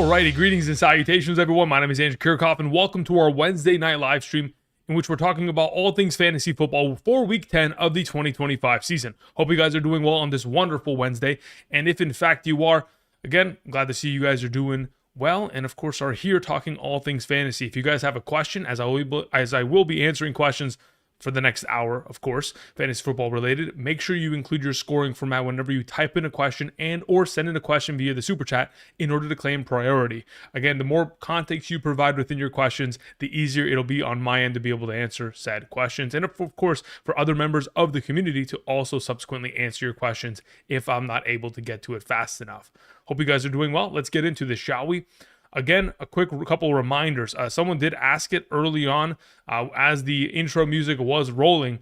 Alrighty, greetings and salutations, everyone. My name is Andrew Kirchhoff, and welcome to our Wednesday night live stream in which we're talking about all things fantasy football for Week 10 of the 2025 season. Hope you guys are doing well on this wonderful Wednesday, and if in fact you are, again, glad to see you guys are doing well, and of course are here talking all things fantasy. If you guys have a question, as I will be answering questions for the next hour, of course, fantasy football related, make sure you include your scoring format whenever you type in a question and or send in a question via the super chat in order to claim priority. Again, the more context you provide within your questions, the easier it'll be on my end to be able to answer said questions, and of course for other members of the community to also subsequently answer your questions if I'm not able to get to it fast enough. Hope you guys are doing well. Let's get into this, shall we? Again, a quick couple reminders. Someone did ask it early on as the intro music was rolling.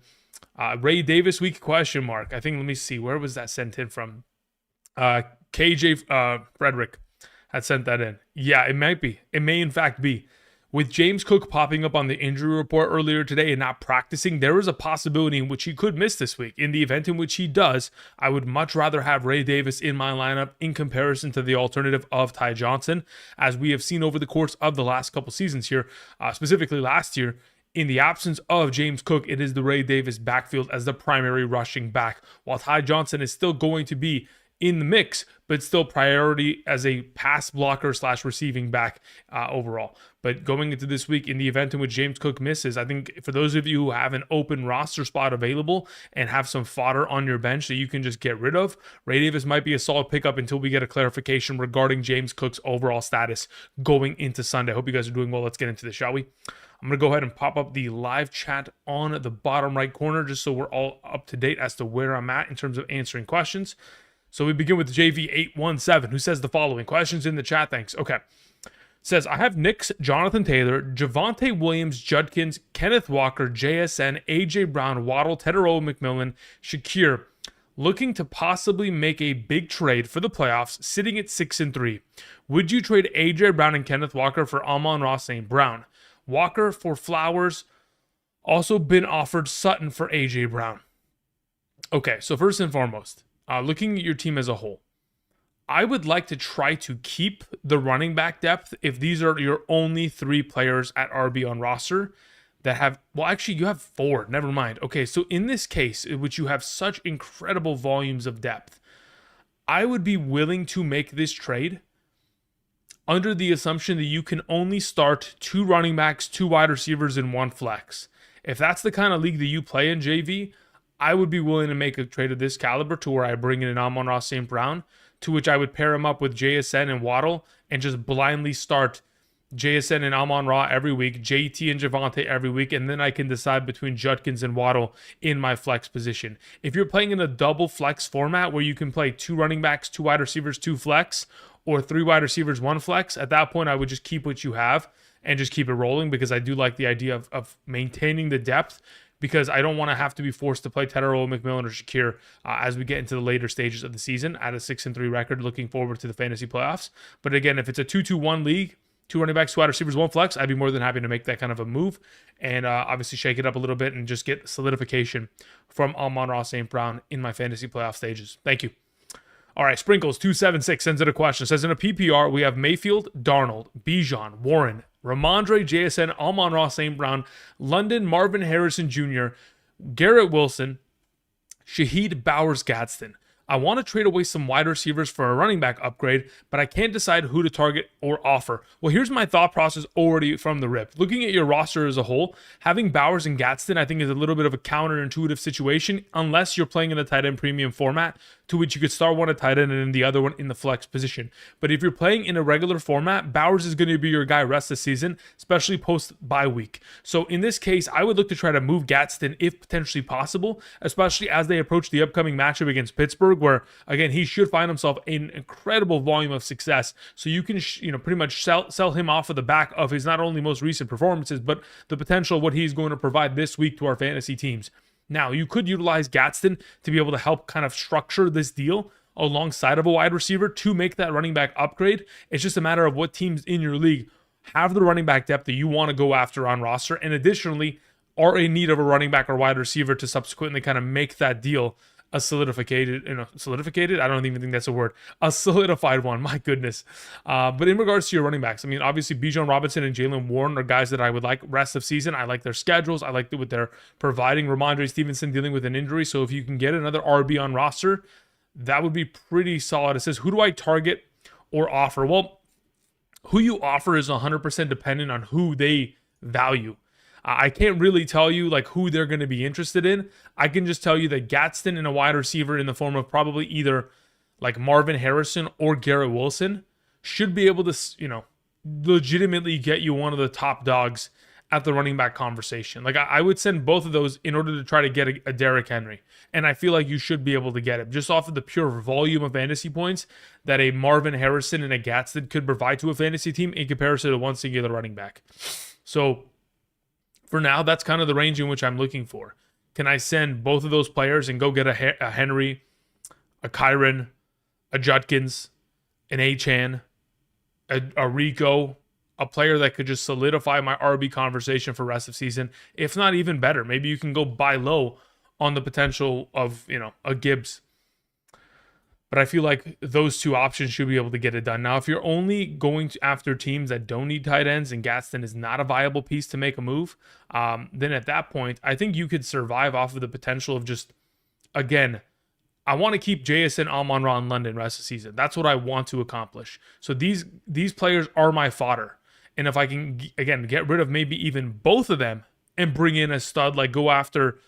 Ray Davis week question mark. I think, let me see, where was that sent in from? KJ Frederick had sent that in. Yeah, it might be. It may in fact be. With James Cook popping up on the injury report earlier today and not practicing, there is a possibility in which he could miss this week. In the event in which he does, I would much rather have Ray Davis in my lineup in comparison to the alternative of Ty Johnson. As we have seen over the course of the last couple seasons here, specifically last year, in the absence of James Cook, it is the Ray Davis backfield as the primary rushing back, while Ty Johnson is still going to be in the mix, but still priority as a pass blocker / receiving back overall. But going into this week, in the event in which James Cook misses, I think for those of you who have an open roster spot available and have some fodder on your bench that you can just get rid of, Ray Davis might be a solid pickup until we get a clarification regarding James Cook's overall status going into Sunday. Hope you guys are doing well. Let's get into this, shall we? I'm going to go ahead and pop up the live chat on the bottom right corner just so we're all up to date as to where I'm at in terms of answering questions. So we begin with JV817, who says the following. Questions in the chat, thanks. Okay. Says, I have Knicks, Jonathan Taylor, Javonte Williams, Judkins, Kenneth Walker, JSN, AJ Brown, Waddle, Tedero McMillan, Shakir, looking to possibly make a big trade for the playoffs, sitting at 6-3. Would you trade AJ Brown and Kenneth Walker for Amon-Ra St. Brown? Walker for Flowers, also been offered Sutton for AJ Brown. Okay, so first and foremost, looking at your team as a whole, I would like to try to keep the running back depth if these are your only 3 players at RB on roster that have, well, actually, you have 4. Never mind. Okay, so in this case, in which you have such incredible volumes of depth, I would be willing to make this trade under the assumption that you can only start 2 running backs, 2 wide receivers, and 1 flex. If that's the kind of league that you play in, JV, I would be willing to make a trade of this caliber to where I bring in an Amon-Ra St. Brown, to which I would pair him up with JSN and Waddle and just blindly start JSN and Amon-Ra every week, JT and Javonte every week, and then I can decide between Judkins and Waddle in my flex position. If you're playing in a double flex format where you can play 2 running backs, 2 wide receivers, 2 flex, or 3 wide receivers, 1 flex, at that point I would just keep what you have and just keep it rolling, because I do like the idea of maintaining the depth, because I don't want to have to be forced to play Tedero, McMillan, or Shakir as we get into the later stages of the season at a 6-3 record, looking forward to the fantasy playoffs. But again, if it's a 2-2-1 league, 2 running backs, 2 wide receivers, 1 flex, I'd be more than happy to make that kind of a move and obviously shake it up a little bit and just get solidification from Amon-Ra St. Brown in my fantasy playoff stages. Thank you. All right, Sprinkles276 sends in a question. Says, in a PPR, we have Mayfield, Darnold, Bijan, Warren, Ramondre, JSN, Amon-Ra St. Brown, London, Marvin Harrison Jr., Garrett Wilson, Shaheed Bowers-Gadsden. I want to trade away some wide receivers for a running back upgrade, but I can't decide who to target or offer. Well, here's my thought process already from the rip. Looking at your roster as a whole, having Bowers and Gadsden, I think, is a little bit of a counterintuitive situation, unless you're playing in a tight end premium format, to which you could start one at tight end and then the other one in the flex position. But if you're playing in a regular format, Bowers is going to be your guy rest of the season, especially post-bye week. So in this case, I would look to try to move Gadsden if potentially possible, especially as they approach the upcoming matchup against Pittsburgh, where, again, he should find himself an incredible volume of success. So you can, pretty much sell him off of the back of his not only most recent performances, but the potential of what he's going to provide this week to our fantasy teams. Now, you could utilize Gadsden to be able to help kind of structure this deal alongside of a wide receiver to make that running back upgrade. It's just a matter of what teams in your league have the running back depth that you want to go after on roster, and additionally are in need of a running back or wide receiver to subsequently kind of make that deal a solidified. I don't even think that's a word. A solidified one. My goodness. But in regards to your running backs, I mean, obviously Bijan Robinson and Jalen Warren are guys that I would like rest of season. I like their schedules. I like what they're providing. Ramondre Stevenson dealing with an injury. So if you can get another RB on roster, that would be pretty solid. It says, who do I target or offer? Well, who you offer is 100% dependent on who they value. I can't really tell you like who they're going to be interested in. I can just tell you that Gadsden and a wide receiver in the form of probably either like Marvin Harrison or Garrett Wilson should be able to, legitimately get you one of the top dogs at the running back conversation. Like I would send both of those in order to try to get a Derrick Henry. And I feel like you should be able to get it just off of the pure volume of fantasy points that a Marvin Harrison and a Gadsden could provide to a fantasy team in comparison to one singular running back. So for now, that's kind of the range in which I'm looking for. Can I send both of those players and go get a Henry, a Kyron, a Judkins, an Achane, a Rico, a player that could just solidify my RB conversation for rest of season? If not, even better, maybe you can go buy low on the potential of, a Gibbs. But I feel like those two options should be able to get it done. Now, if you're only going after teams that don't need tight ends and Gadsden is not a viable piece to make a move, then at that point, I think you could survive off of the potential of just, again, I want to keep JSN, Amon-Ra in London rest of the season. That's what I want to accomplish. So these players are my fodder. And if I can, again, get rid of maybe even both of them and bring in a stud, like go after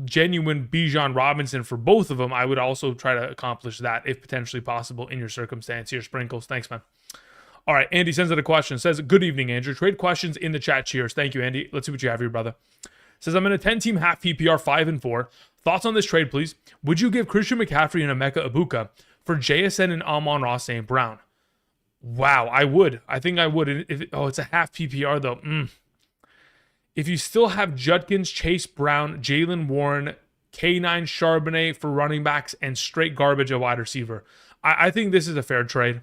genuine Bijan Robinson for both of them, I would also try to accomplish that if potentially possible in your circumstance here. Sprinkles. Thanks, man. All right, Andy sends out a question. Says, good evening, Andrew. Trade questions in the chat. Cheers. Thank you, Andy. Let's see what you have here, brother. Says, I'm in a 10-team half PPR 5-4. Thoughts on this trade, please? Would you give Christian McCaffrey and Emeka Ibuka for JSN and Amon-Ra St. Brown? Wow, I would. I think I would. It's a half PPR, though. If you still have Judkins, Chase Brown, Jalen Warren, K9 Charbonnet for running backs, and straight garbage at wide receiver, I think this is a fair trade.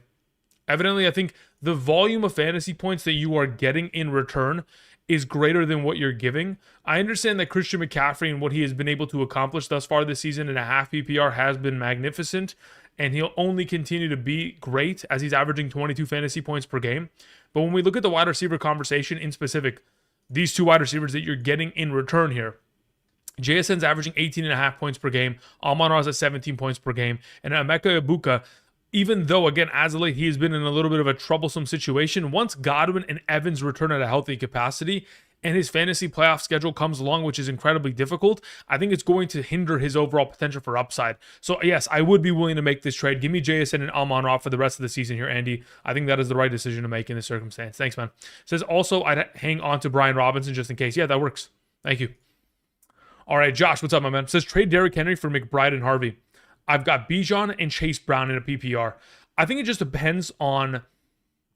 Evidently, I think the volume of fantasy points that you are getting in return is greater than what you're giving. I understand that Christian McCaffrey and what he has been able to accomplish thus far this season in a half PPR has been magnificent, and he'll only continue to be great as he's averaging 22 fantasy points per game. But when we look at the wide receiver conversation in specific, these two wide receivers that you're getting in return here, JSN's averaging 18.5 points per game, Amon-Ra's at 17 points per game, and Emeka Ibuka, even though, again, as of late, he has been in a little bit of a troublesome situation, once Godwin and Evans return at a healthy capacity and his fantasy playoff schedule comes along, which is incredibly difficult, I think it's going to hinder his overall potential for upside. So, yes, I would be willing to make this trade. Give me JSN and Amon-Ra for the rest of the season here, Andy. I think that is the right decision to make in this circumstance. Thanks, man. Says, also, I'd hang on to Brian Robinson just in case. Yeah, that works. Thank you. All right, Josh, what's up, my man? Says, trade Derrick Henry for McBride and Harvey. I've got Bijan and Chase Brown in a PPR. I think it just depends on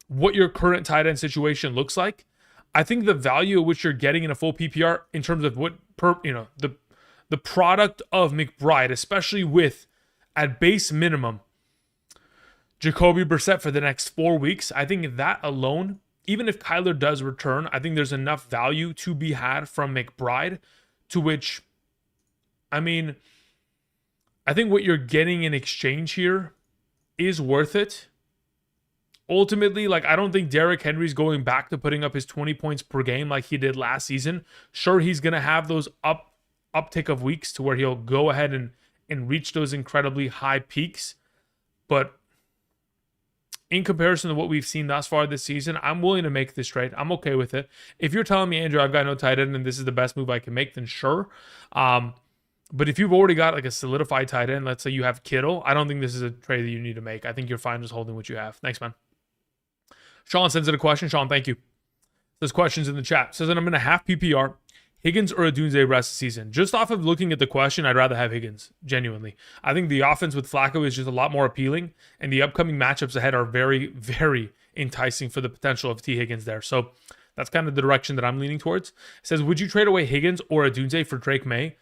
what your current tight end situation looks like. I think the value at which you're getting in a full PPR in terms of the product of McBride, especially with at base minimum Jacoby Brissett for the next 4 weeks, I think that alone, even if Kyler does return, I think there's enough value to be had from McBride, to which, I mean, I think what you're getting in exchange here is worth it. Ultimately, I don't think Derrick Henry's going back to putting up his 20 points per game like he did last season. Sure, he's going to have those uptick of weeks to where he'll go ahead and reach those incredibly high peaks. But in comparison to what we've seen thus far this season, I'm willing to make this trade. I'm okay with it. If you're telling me, Andrew, I've got no tight end and this is the best move I can make, then sure. But if you've already got a solidified tight end, let's say you have Kittle, I don't think this is a trade that you need to make. I think you're fine just holding what you have. Thanks, man. Sean sends in a question. Sean, thank you. There's questions in the chat. Says that I'm in a half PPR. Higgins or Odunze rest of the season. Just off of looking at the question, I'd rather have Higgins, genuinely. I think the offense with Flacco is just a lot more appealing, and the upcoming matchups ahead are very, very enticing for the potential of T. Higgins there. So that's kind of the direction that I'm leaning towards. It says, would you trade away Higgins or Odunze for Drake May?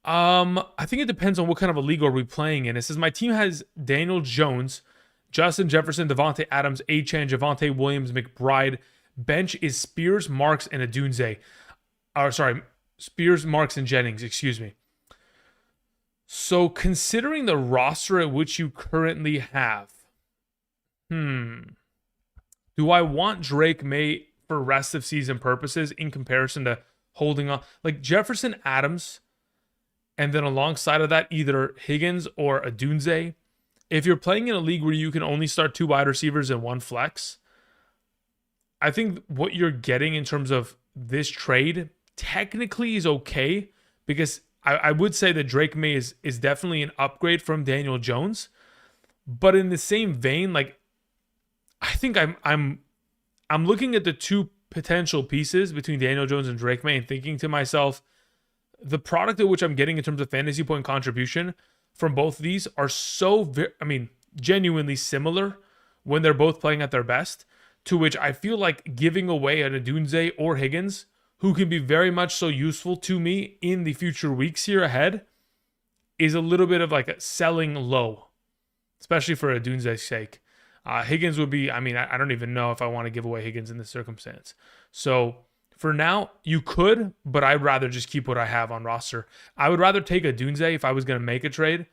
I think it depends on what kind of a league are we playing in. It says, my team has Daniel Jones, Justin Jefferson, Devontae Adams, Achane, Javonte Williams, McBride. Bench is Spears, Marks, and Odunze. Spears, Marks, and Jennings, excuse me. So considering the roster at which you currently have, do I want Drake May for rest of season purposes in comparison to holding on? Like Jefferson Adams, and then alongside of that, either Higgins or Adunze. If you're playing in a league where you can only start 2 wide receivers and 1 flex, I think what you're getting in terms of this trade technically is okay, because I would say that Drake May is definitely an upgrade from Daniel Jones. But in the same vein, like I think I'm looking at the 2 potential pieces between Daniel Jones and Drake May and thinking to myself, the product at which I'm getting in terms of fantasy point contribution from both of these are so genuinely similar when they're both playing at their best, to which I feel like giving away an Adunze or Higgins, who can be very much so useful to me in the future weeks here ahead, is a little bit of like a selling low, especially for Adunze's sake. Higgins would be, I don't even know if I want to give away Higgins in this circumstance. So for now, you could, but I'd rather just keep what I have on roster. I would rather take Adunze if I was going to make a trade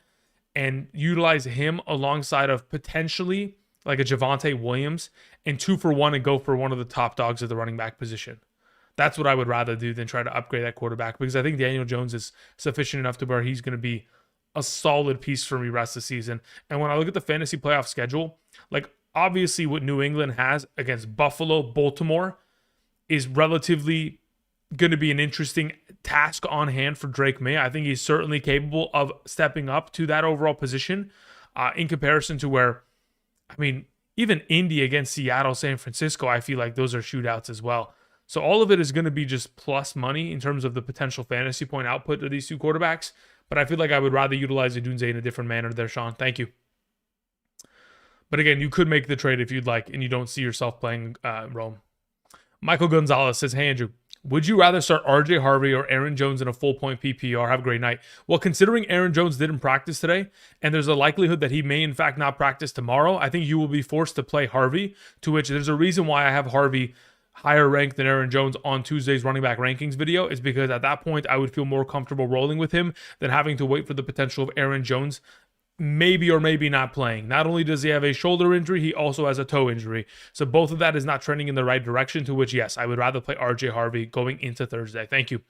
and utilize him alongside of potentially like a Javonte Williams and 2 for 1 and go for one of the top dogs at the running back position. That's what I would rather do than try to upgrade that quarterback, because I think Daniel Jones is sufficient enough to where he's going to be a solid piece for me rest of the season. And when I look at the fantasy playoff schedule, like obviously what New England has against Buffalo, Baltimore is relatively going to be an interesting task on hand for Drake May. I think he's certainly capable of stepping up to that overall position in comparison to where, even Indy against Seattle, San Francisco, I feel like those are shootouts as well. So all of it is going to be just plus money in terms of the potential fantasy point output of these 2 quarterbacks. But I feel like I would rather utilize Adunze in a different manner there, Sean. Thank you. But again, you could make the trade if you'd like, and you don't see yourself playing Rome. Michael Gonzalez says, hey, Andrew, would you rather start RJ Harvey or Aaron Jones in a full point PPR? Have a great night. Well, considering Aaron Jones didn't practice today, and there's a likelihood that he may in fact not practice tomorrow, I think you will be forced to play Harvey, to which there's a reason why I have Harvey higher ranked than Aaron Jones on Tuesday's running back rankings video, is because at that point I would feel more comfortable rolling with him than having to wait for the potential of Aaron Jones maybe or maybe not playing. Not only does he have a shoulder injury, he also has a toe injury. So both of that is not trending in the right direction, to which, yes, I would rather play RJ Harvey going into Thursday. Thank you.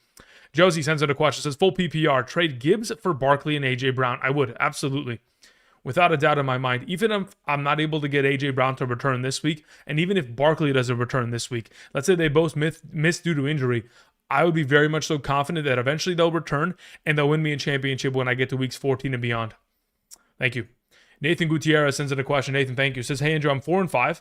Josie sends out a question, says, full PPR, trade Gibbs for Barkley and A.J. Brown. I would, absolutely. Without a doubt in my mind. Even if I'm not able to get A.J. Brown to return this week, and even if Barkley doesn't return this week, let's say they both miss due to injury, I would be very much so confident that eventually they'll return and they'll win me a championship when I get to weeks 14 and beyond. Thank you. Nathan Gutierrez sends in a question. Nathan, thank you. Says, hey, Andrew, I'm 4-5.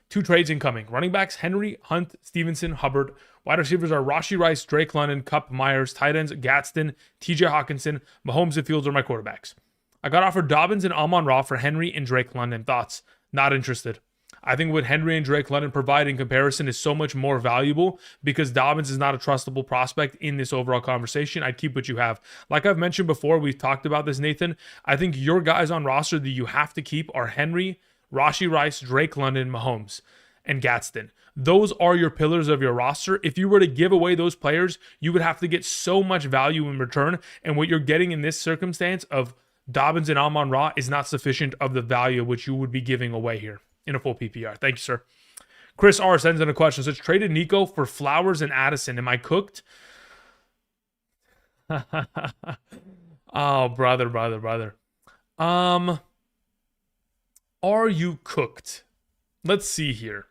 2 trades incoming. Running backs, Henry, Hunt, Stevenson, Hubbard. Wide receivers are Rashee Rice, Drake London, Kupp, Myers. Tight ends, Gadsden, TJ Hawkinson. Mahomes and Fields are my quarterbacks. I got offered Dobbins and Amon-Ra for Henry and Drake London. Thoughts? Not interested. I think what Henry and Drake London provide in comparison is so much more valuable, because Dobbins is not a trustable prospect in this overall conversation. I'd keep what you have. Like I've mentioned before, we've talked about this, Nathan. I think your guys on roster that you have to keep are Henry, Rashee Rice, Drake London, Mahomes, and Gadsden. Those are your pillars of your roster. If you were to give away those players, you would have to get so much value in return. And what you're getting in this circumstance of Dobbins and Amon-Ra is not sufficient of the value which you would be giving away here in a full PPR. Thank you, sir. Chris R. sends in a question. Says, traded Nico for Flowers and Addison. Am I cooked? Oh, brother. Are you cooked? Let's see here.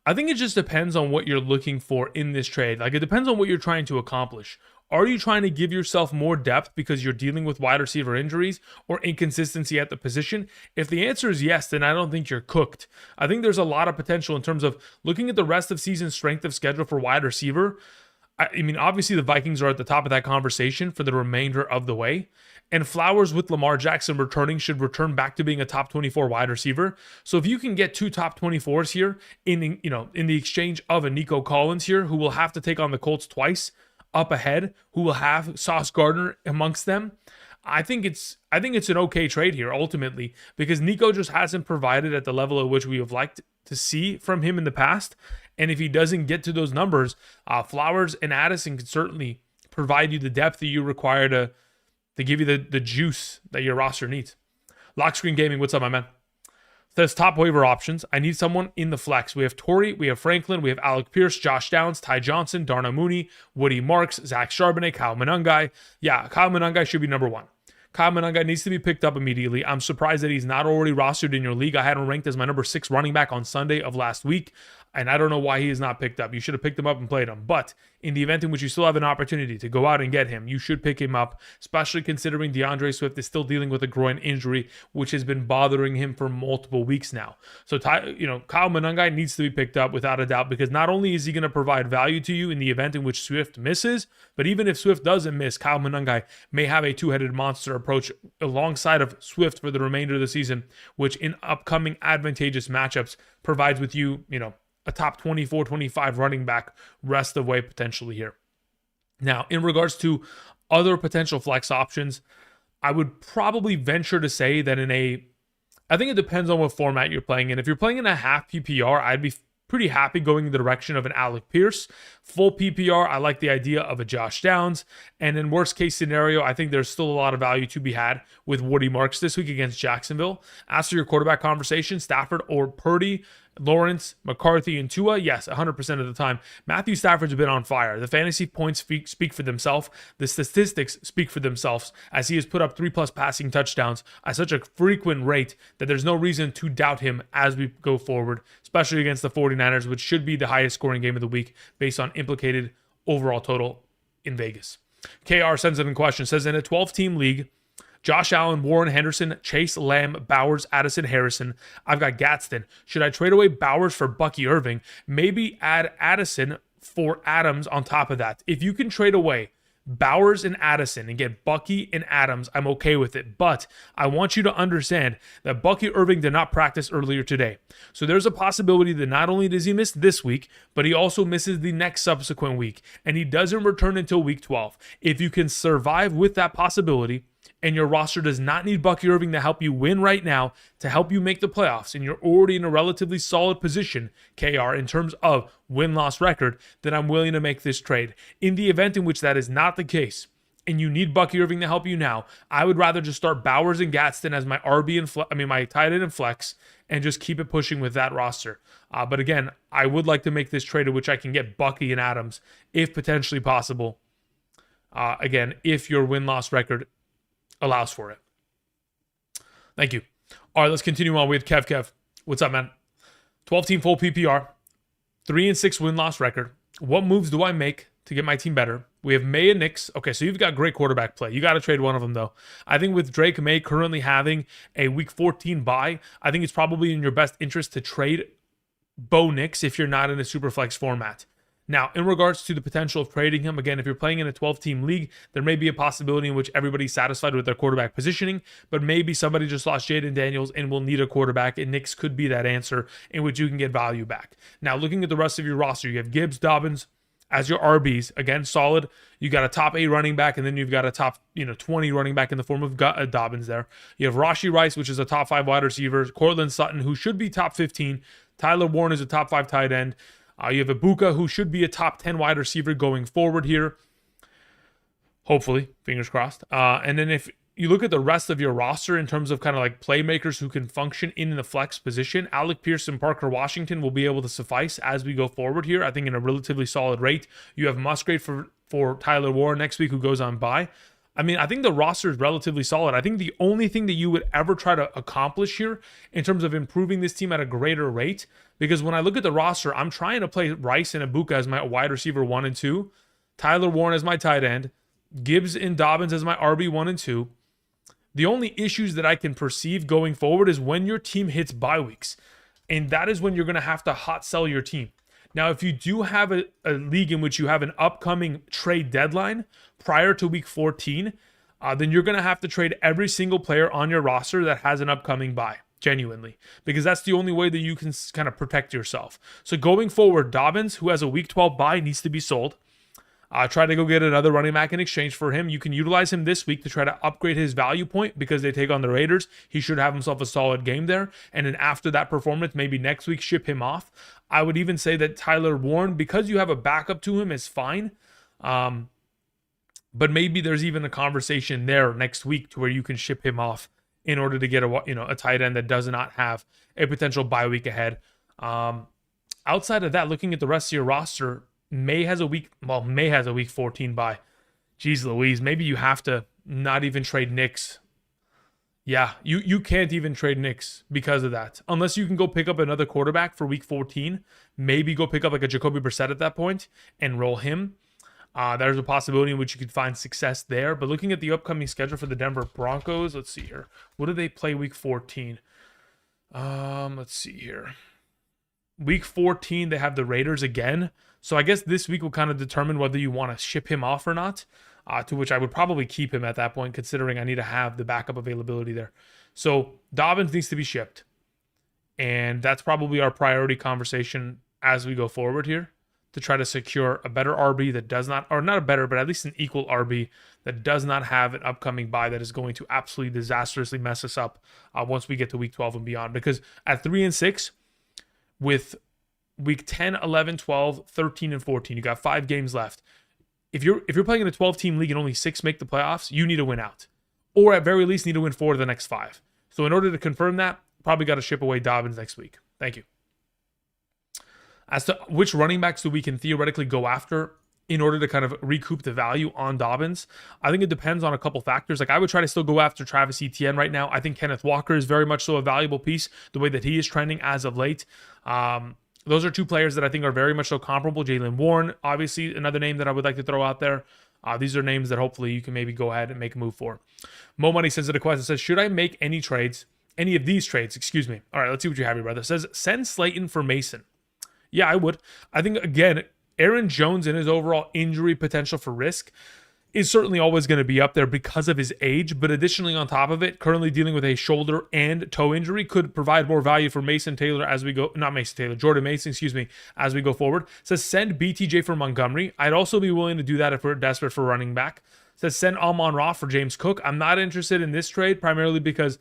I think it just depends on what you're looking for in this trade. Like, it depends on what you're trying to accomplish. Are you trying to give yourself more depth because you're dealing with wide receiver injuries or inconsistency at the position? If the answer is yes, then I don't think you're cooked. I think there's a lot of potential in terms of looking at the rest of season strength of schedule for wide receiver. I mean, obviously the Vikings are at the top of that conversation for the remainder of the way. And Flowers with Lamar Jackson returning should return back to being a top 24 wide receiver. So if you can get 2 top 24s here in the exchange of a Nico Collins here, who will have to take on the Colts twice up ahead, who will have Sauce Gardner amongst them, I think it's an okay trade here ultimately, because Nico just hasn't provided at the level at which we have liked to see from him in the past. And if he doesn't get to those numbers, Flowers and Addison can certainly provide you the depth that you require to to give you the juice that your roster needs. Lock Screen Gaming, what's up, my man? Says top waiver options. I need someone in the flex. We have Torrey, we have Franklin, we have Alec Pierce, Josh Downs, Ty Johnson, Darnell Mooney, Woody Marks, Zach Charbonnet, Kyle Monangai. Yeah, Kyle Monangai should be number one. Kyle Monangai needs to be picked up immediately. I'm surprised that he's not already rostered in your league. I had him ranked as my number 6 running back on Sunday of last week, and I don't know why he is not picked up. You should have picked him up and played him. But in the event in which you still have an opportunity to go out and get him, you should pick him up, especially considering DeAndre Swift is still dealing with a groin injury, which has been bothering him for multiple weeks now. So, Kyle Monangai needs to be picked up without a doubt, because not only is he going to provide value to you in the event in which Swift misses, but even if Swift doesn't miss, Kyle Monangai may have a two-headed monster approach alongside of Swift for the remainder of the season, which in upcoming advantageous matchups provides with you, a top 24, 25 running back rest of way potentially here. Now, in regards to other potential flex options, I would probably venture to say that I think it depends on what format you're playing in. If you're playing in a half PPR, I'd be pretty happy going in the direction of an Alec Pierce. Full PPR, I like the idea of a Josh Downs. And in worst case scenario, I think there's still a lot of value to be had with Woody Marks this week against Jacksonville. As for your quarterback conversation, Stafford or Purdy, Lawrence, McCarthy, and Tua, yes, 100% of the time. Matthew Stafford's been on fire. The fantasy points speak for themselves. The statistics speak for themselves, as he has put up 3+ passing touchdowns at such a frequent rate that there's no reason to doubt him as we go forward, especially against the 49ers, which should be the highest scoring game of the week based on implicated overall total in Vegas. KR sends it in question, says in a 12-team league, Josh Allen, Warren Henderson, Chase Lamb, Bowers, Addison, Harrison. I've got Gadsden. Should I trade away Bowers for Bucky Irving? Maybe add Addison for Adams on top of that. If you can trade away Bowers and Addison and get Bucky and Adams, I'm okay with it. But I want you to understand that Bucky Irving did not practice earlier today. So there's a possibility that not only does he miss this week, but he also misses the next subsequent week. And he doesn't return until week 12. If you can survive with that possibility, and your roster does not need Bucky Irving to help you win right now, to help you make the playoffs, and you're already in a relatively solid position, KR, in terms of win-loss record, then I'm willing to make this trade. In the event in which that is not the case, and you need Bucky Irving to help you now, I would rather just start Bowers and Gadsden as my my tight end and flex, and just keep it pushing with that roster. But again, I would like to make this trade in which I can get Bucky and Adams, if potentially possible. Again, if your win-loss record allows for it. Thank you. All right, let's continue on with Kev. What's up, man? 12-team full PPR, 3-6 win-loss record. What moves do I make to get my team better? We have May and Nix. Okay, so you've got great quarterback play. You got to trade one of them, though. I think with Drake May currently having a Week 14 bye, I think it's probably in your best interest to trade Bo Nix if you're not in a Superflex format. Now, in regards to the potential of trading him, again, if you're playing in a 12-team league, there may be a possibility in which everybody's satisfied with their quarterback positioning, but maybe somebody just lost Jaden Daniels and will need a quarterback, and Nix could be that answer in which you can get value back. Now, looking at the rest of your roster, you have Gibbs, Dobbins as your RBs. Again, solid. You got a top 8 running back, and then you've got a top 20 running back in the form of Dobbins there. You have Rashee Rice, which is a top 5 wide receiver. Cortland Sutton, who should be top 15. Tyler Warren is a top 5 tight end. You have Ibuka, who should be a top 10 wide receiver going forward here. Hopefully, fingers crossed. And then if you look at the rest of your roster in terms of kind of like playmakers who can function in the flex position, Alec Pierce and Parker Washington will be able to suffice as we go forward here, I think in a relatively solid rate. You have Musgrave for Tyler Warren next week, who goes on bye. I mean, I think the roster is relatively solid. I think the only thing that you would ever try to accomplish here in terms of improving this team at a greater rate, because when I look at the roster, I'm trying to play Rice and Ibuka as my wide receiver 1 and 2, Tyler Warren as my tight end, Gibbs and Dobbins as my RB 1 and 2. The only issues that I can perceive going forward is when your team hits bye weeks, and that is when you're going to have to hot sell your team. Now, if you do have a league in which you have an upcoming trade deadline prior to week 14, then you're going to have to trade every single player on your roster that has an upcoming bye, genuinely, because that's the only way that you can kind of protect yourself. So going forward, Dobbins, who has a week 12 bye, needs to be sold. Try to go get another running back in exchange for him. You can utilize him this week to try to upgrade his value point because they take on the Raiders. He should have himself a solid game there. And then after that performance, maybe next week, ship him off. I would even say that Tyler Warren, because you have a backup to him, is fine. But maybe there's even a conversation there next week to where you can ship him off in order to get a tight end that does not have a potential bye week ahead. Outside of that, looking at the rest of your roster, May has a week 14 bye. Jeez Louise, maybe you have to not even trade Knicks. Yeah, you can't even trade Knicks because of that. Unless you can go pick up another quarterback for week 14, maybe go pick up like a Jacoby Brissett at that point and roll him. There's a possibility in which you could find success there. But looking at the upcoming schedule for the Denver Broncos, let's see here. What do they play week 14? Let's see here. Week 14, they have the Raiders again. So I guess this week will kind of determine whether you want to ship him off or not, to which I would probably keep him at that point, considering I need to have the backup availability there. So Dobbins needs to be shipped. And that's probably our priority conversation as we go forward here, to try to secure a better RB that does not, or not a better, but at least an equal RB that does not have an upcoming bye that is going to absolutely disastrously mess us up once we get to week 12 and beyond. Because at 3-6, with week 10, 11, 12, 13, and 14, you got 5 games left. If you're playing in a 12-team league and only 6 make the playoffs, you need to win out. Or at very least need to win 4 of the next 5. So in order to confirm that, probably got to ship away Dobbins next week. Thank you. As to which running backs do we can theoretically go after in order to kind of recoup the value on Dobbins, I think it depends on a couple factors. Like I would try to still go after Travis Etienne right now. I think Kenneth Walker is very much so a valuable piece, the way that he is trending as of late. Those are 2 players that I think are very much so comparable. Jaylen Warren, obviously another name that I would like to throw out there. These are names that hopefully you can maybe go ahead and make a move for. Mo Money sends it a question, says, should I make any of these trades, excuse me. All right, let's see what you have here, brother. It says, send Slayton for Mason. Yeah, I would. I think, again, Aaron Jones and his overall injury potential for risk is certainly always going to be up there because of his age. But additionally, on top of it, currently dealing with a shoulder and toe injury could provide more value for Mason Taylor as we go. Not Mason Taylor, Jordan Mason, excuse me, as we go forward. It says send BTJ for Montgomery. I'd also be willing to do that if we're desperate for running back. It says send Amon-Ra for James Cook. I'm not interested in this trade primarily because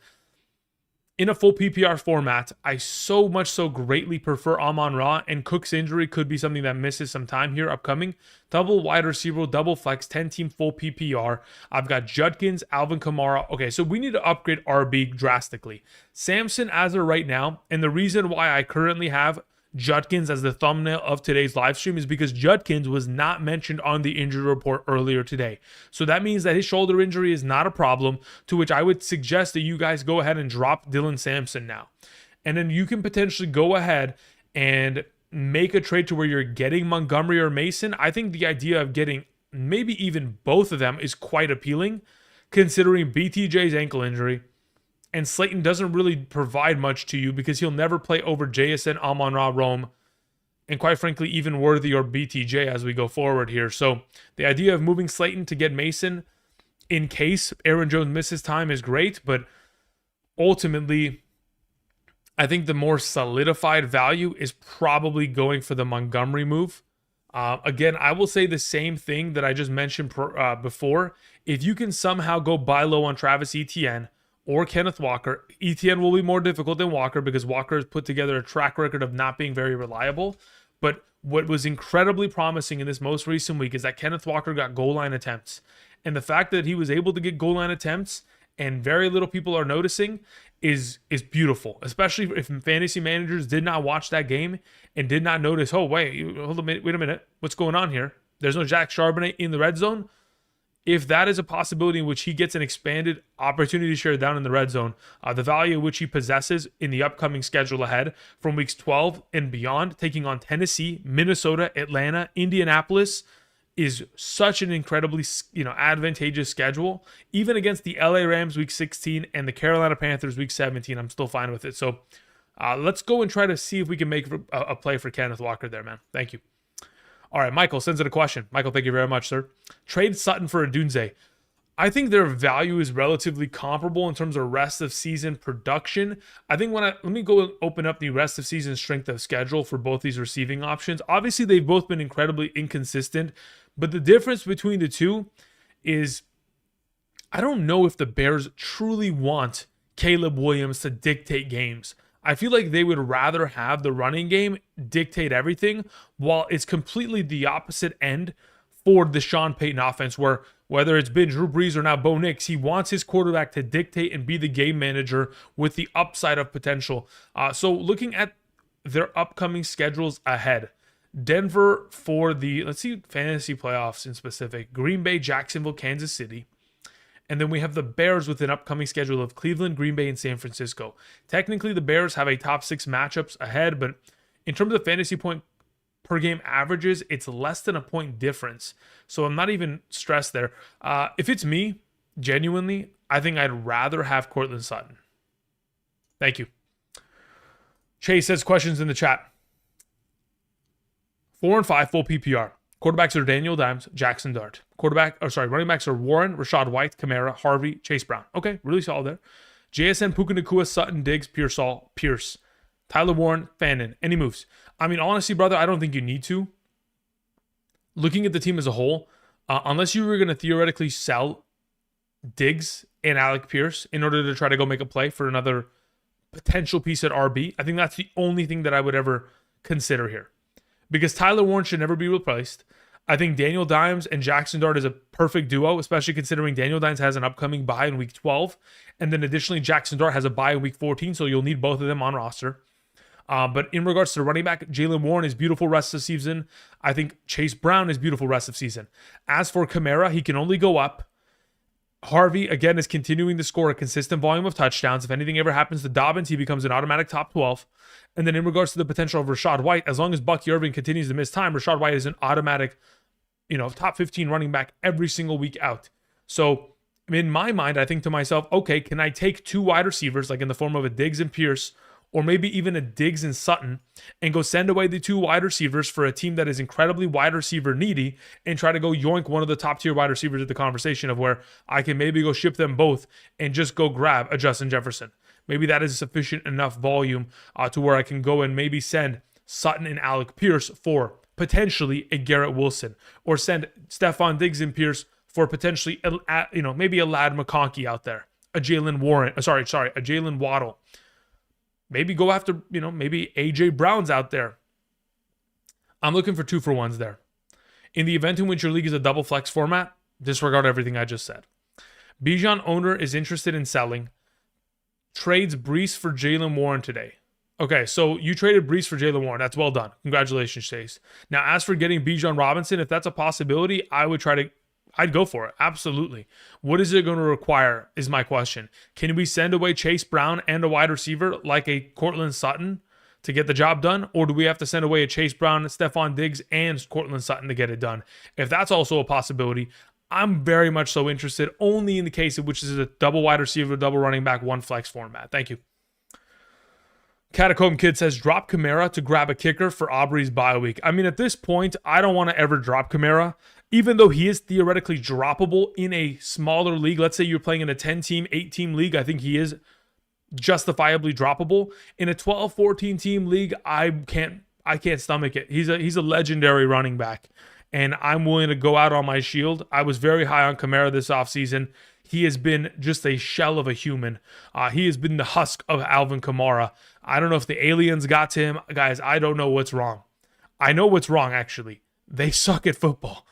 in a full PPR format, I so much so greatly prefer Amon-Ra, and Cook's injury could be something that misses some time here upcoming. Double wide receiver, double flex, 10-team full PPR. I've got Judkins, Alvin Kamara. Okay, so we need to upgrade RB drastically. Samson as of right now, and the reason why I currently have Judkins as the thumbnail of today's live stream is because Judkins was not mentioned on the injury report earlier today. So that means that his shoulder injury is not a problem, to which I would suggest that you guys go ahead and drop Dylan Sampson now. And then you can potentially go ahead and make a trade to where you're getting Montgomery or Mason. I think the idea of getting maybe even both of them is quite appealing, considering BTJ's ankle injury. And Slayton doesn't really provide much to you because he'll never play over JSN, Amon-Ra, Rome, and quite frankly, even Worthy or BTJ as we go forward here. So the idea of moving Slayton to get Mason in case Aaron Jones misses time is great, but ultimately, I think the more solidified value is probably going for the Montgomery move. Again, I will say the same thing that I just mentioned before. If you can somehow go buy low on Travis Etienne, or Kenneth Walker. Etienne will be more difficult than Walker because Walker has put together a track record of not being very reliable. But what was incredibly promising in this most recent week is that Kenneth Walker got goal line attempts. And the fact that he was able to get goal line attempts and very little people are noticing is beautiful. Especially if fantasy managers did not watch that game and did not notice, oh, wait a minute. What's going on here? There's no Jack Charbonnet in the red zone. If that is a possibility in which he gets an expanded opportunity share down in the red zone, the value of which he possesses in the upcoming schedule ahead from weeks 12 and beyond, taking on Tennessee, Minnesota, Atlanta, Indianapolis, is such an incredibly advantageous schedule. Even against the LA Rams week 16 and the Carolina Panthers week 17, I'm still fine with it. So let's go and try to see if we can make a play for Kenneth Walker there, man. Thank you. All right, Michael sends in a question. Michael, thank you very much, sir. Trade Sutton for Odunze. I think their value is relatively comparable in terms of rest of season production. I think let me go and open up the rest of season strength of schedule for both these receiving options. Obviously, they've both been incredibly inconsistent, but the difference between the two is I don't know if the Bears truly want Caleb Williams to dictate games. I feel like they would rather have the running game dictate everything, while it's completely the opposite end for the Sean Payton offense, where whether it's been Drew Brees or now Bo Nix, he wants his quarterback to dictate and be the game manager with the upside of potential. So looking at their upcoming schedules ahead, Denver for the, let's see, fantasy playoffs in specific, Green Bay, Jacksonville, Kansas City. And then we have the Bears with an upcoming schedule of Cleveland, Green Bay, and San Francisco. Technically, the Bears have a top 6 matchups ahead, but in terms of fantasy point per game averages, it's less than a point difference. So I'm not even stressed there. If it's me, genuinely, I think I'd rather have Courtland Sutton. Thank you. Chase says questions in the chat. 4 and 5 full PPR. Quarterbacks are Daniel Dimes, Jackson Dart. Running backs are Warren, Rashad White, Kamara, Harvey, Chase Brown. Okay, really solid there. JSN, Puka Nacua, Sutton, Diggs, Pierce, Tyler Warren, Fannin. Any moves? I mean, honestly, brother, I don't think you need to. Looking at the team as a whole, unless you were going to theoretically sell Diggs and Alec Pierce in order to try to go make a play for another potential piece at RB, I think that's the only thing that I would ever consider here. Because Tyler Warren should never be replaced. I think Daniel Dimes and Jackson Dart is a perfect duo, especially considering Daniel Dimes has an upcoming bye in week 12. And then additionally, Jackson Dart has a bye in week 14, so you'll need both of them on roster. But in regards to the running back, Jaylen Warren is beautiful rest of the season. I think Chase Brown is beautiful rest of the season. As for Kamara, he can only go up. Harvey, again, is continuing to score a consistent volume of touchdowns. If anything ever happens to Dobbins, he becomes an automatic top 12. And then in regards to the potential of Rashad White, as long as Bucky Irving continues to miss time, Rashad White is an automatic, top 15 running back every single week out. So in my mind, I think to myself, okay, can I take 2 wide receivers, like in the form of a Diggs and Pierce, or maybe even a Diggs and Sutton, and go send away the 2 wide receivers for a team that is incredibly wide receiver needy and try to go yoink one of the top tier wide receivers at the conversation of where I can maybe go ship them both and just go grab a Justin Jefferson. Maybe that is sufficient enough volume to where I can go and maybe send Sutton and Alec Pierce for potentially a Garrett Wilson, or send Stephon Diggs and Pierce for potentially, maybe a Ladd McConkey out there, a Jaylen Waddle. Maybe go after, maybe A.J. Brown's out there. I'm looking for 2-for-1s there. In the event in which your league is a double flex format, disregard everything I just said. Bijan owner is interested in selling. Trades Brees for Jaylen Warren today. Okay, so you traded Brees for Jaylen Warren. That's well done. Congratulations, Chase. Now, as for getting Bijan Robinson, if that's a possibility, I'd go for it. Absolutely. What is it going to require is my question. Can we send away Chase Brown and a wide receiver like a Courtland Sutton to get the job done? Or do we have to send away a Chase Brown, Stephon Diggs, and Courtland Sutton to get it done? If that's also a possibility, I'm very much so interested, only in the case of which is a double wide receiver, double running back, 1 flex format. Thank you. Catacomb Kid says, drop Kamara to grab a kicker for Aubrey's bye week. I mean, at this point, I don't want to ever drop Kamara. Even though he is theoretically droppable in a smaller league, let's say you're playing in a 10-team, 8-team league, I think he is justifiably droppable. In a 12, 14-team league, I can't stomach it. He's a legendary running back, and I'm willing to go out on my shield. I was very high on Kamara this offseason. He has been just a shell of a human. He has been the husk of Alvin Kamara. I don't know if the aliens got to him. Guys, I don't know what's wrong. I know what's wrong, actually. They suck at football.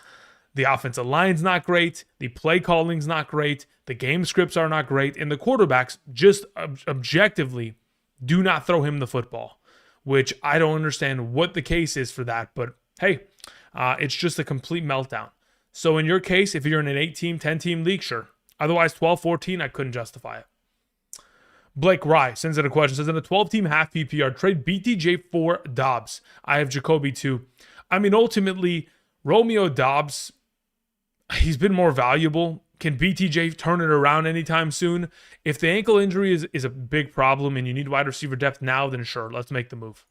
The offensive line's not great. The play calling's not great. The game scripts are not great. And the quarterbacks just objectively do not throw him the football, which I don't understand what the case is for that. But hey, it's just a complete meltdown. So in your case, if you're in an 8-team, 10-team league, sure. Otherwise, 12, 14, I couldn't justify it. Blake Rye sends in a question. Says, in a 12-team half PPR, trade BTJ for Dobbs. I have Jacoby too. I mean, ultimately, Romeo Dobbs, he's been more valuable. Can BTJ turn it around anytime soon? If the ankle injury is a big problem and you need wide receiver depth now, then sure, let's make the move.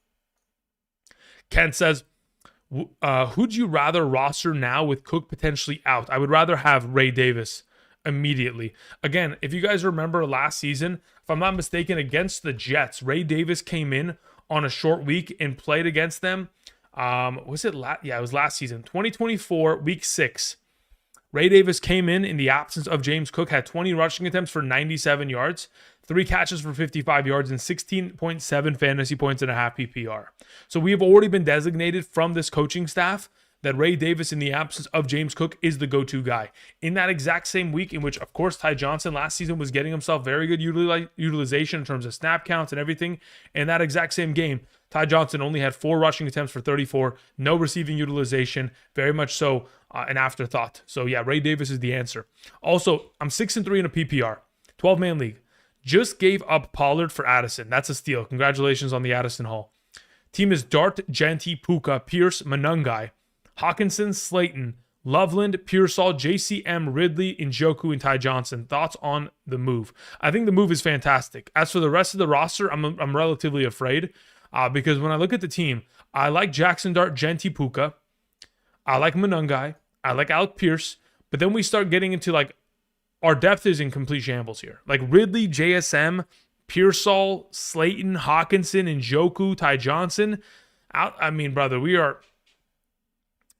Kent says, who'd you rather roster now with Cook potentially out? I would rather have Ray Davis immediately. Again, if you guys remember last season, if I'm not mistaken, against the Jets, Ray Davis came in on a short week and played against them. It was last season, 2024, week 6. Ray Davis came in the absence of James Cook, had 20 rushing attempts for 97 yards, 3 catches for 55 yards, and 16.7 fantasy points and a half PPR. So we have already been designated from this coaching staff that Ray Davis, in the absence of James Cook, is the go-to guy. In that exact same week in which, of course, Ty Johnson last season was getting himself very good utilization in terms of snap counts and everything, in that exact same game, Ty Johnson only had 4 rushing attempts for 34, no receiving utilization, very much so an afterthought. So yeah, Ray Davis is the answer. Also, I'm 6-3 in a PPR, 12-man league. Just gave up Pollard for Addison. That's a steal. Congratulations on the Addison haul. Team is Dart, Genty, Puka, Pierce, Manungai, Hawkinson, Slayton, Loveland, Pearsall, JCM, Ridley, Njoku, and Ty Johnson. Thoughts on the move? I think the move is fantastic. As for the rest of the roster, I'm relatively afraid because when I look at the team, I like Jackson Dart, Genty, Puka. I like Manungai. I like Alec Pierce. But then we start getting into like our depth is in complete shambles here. Like Ridley, JSM, Pearsall, Slayton, Hawkinson, Njoku, Ty Johnson. I mean, brother,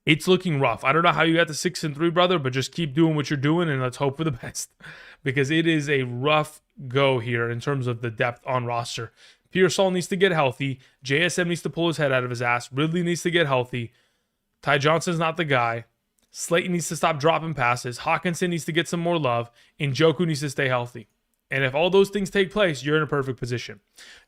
it's looking rough. I don't know how you got to 6-3, brother, but just keep doing what you're doing and let's hope for the best because it is a rough go here in terms of the depth on roster. Pearsall needs to get healthy. JSM needs to pull his head out of his ass. Ridley needs to get healthy. Ty Johnson's not the guy. Slayton needs to stop dropping passes. Hawkinson needs to get some more love. And Njoku needs to stay healthy. And if all those things take place, you're in a perfect position.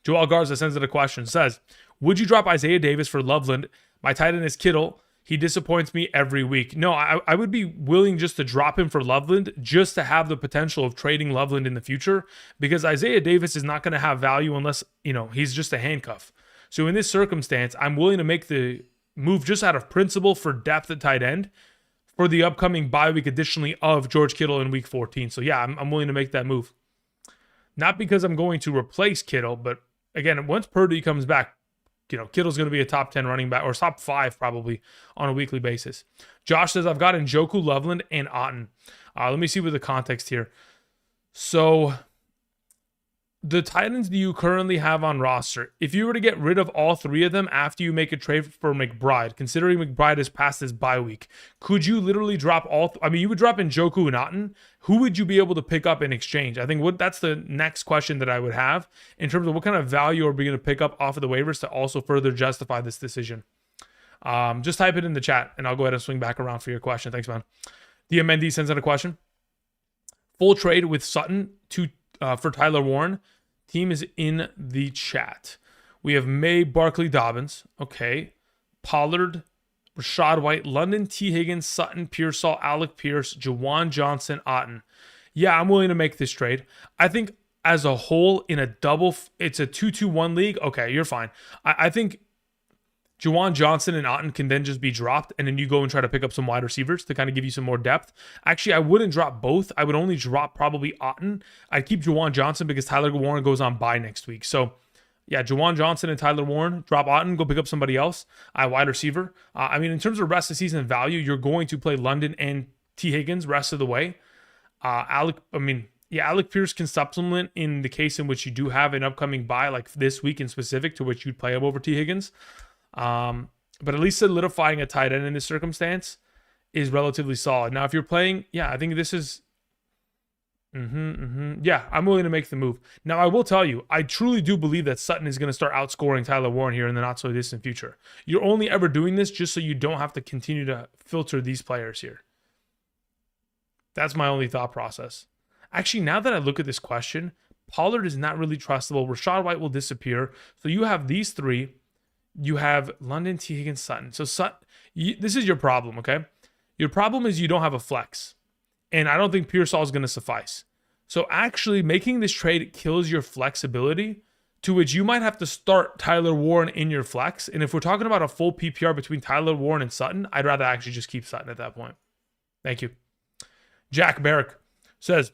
Joel Garza sends it a question. Says, would you drop Isaiah Davis for Loveland? My tight end is Kittle. He disappoints me every week. No, I would be willing just to drop him for Loveland just to have the potential of trading Loveland in the future because Isaiah Davis is not going to have value unless, he's just a handcuff. So in this circumstance, I'm willing to make the move just out of principle for depth at tight end for the upcoming bye week additionally of George Kittle in week 14. So yeah, I'm willing to make that move. Not because I'm going to replace Kittle, but again, once Purdy comes back, Kittle's going to be a top 10 running back or top 5 probably on a weekly basis. Josh says, I've got Njoku, Loveland, and Otten. Let me see with the context here. So the Titans do you currently have on roster? If you were to get rid of all 3 of them after you make a trade for McBride, considering McBride has passed his bye week, could you literally drop you would drop Njoku and Otten. Who would you be able to pick up in exchange? I think that's the next question that I would have in terms of what kind of value are we going to pick up off of the waivers to also further justify this decision. Just type it in the chat and I'll go ahead and swing back around for your question. Thanks, man. DMND sends in a question. Full trade with Sutton for Tyler Warren. Team is in the chat. We have May, Barkley, Dobbins. Okay. Pollard, Rashad White, London, T. Higgins, Sutton, Pearsall, Alec Pierce, Jawan Johnson, Otten. Yeah, I'm willing to make this trade. I think as a whole in a double, it's a 2-2-1 league. Okay, you're fine. I think Jawan Johnson and Otten can then just be dropped, and then you go and try to pick up some wide receivers to kind of give you some more depth. Actually, I wouldn't drop both. I would only drop probably Otten. I'd keep Jawan Johnson because Tyler Warren goes on bye next week. So, yeah, Jawan Johnson and Tyler Warren, drop Otten, go pick up somebody else, wide receiver. In terms of rest of season value, you're going to play London and T. Higgins rest of the way. Alec Pierce can supplement in the case in which you do have an upcoming bye, like this week in specific, to which you'd play him over T. Higgins. But at least solidifying a tight end in this circumstance is relatively solid. Now, if you're playing, I think this is, yeah, I'm willing to make the move. Now, I will tell you, I truly do believe that Sutton is going to start outscoring Tyler Warren here in the not so distant future. You're only ever doing this just so you don't have to continue to filter these players here. That's my only thought process. Actually, now that I look at this question, Pollard is not really trustable. Rashad White will disappear. So you have these 3. You have London, T. Higgins, Sutton. So this is your problem, okay? Your problem is you don't have a flex. And I don't think Pearsall is going to suffice. So actually making this trade kills your flexibility, to which you might have to start Tyler Warren in your flex. And if we're talking about a full PPR between Tyler Warren and Sutton, I'd rather actually just keep Sutton at that point. Thank you. Jack Barrick says,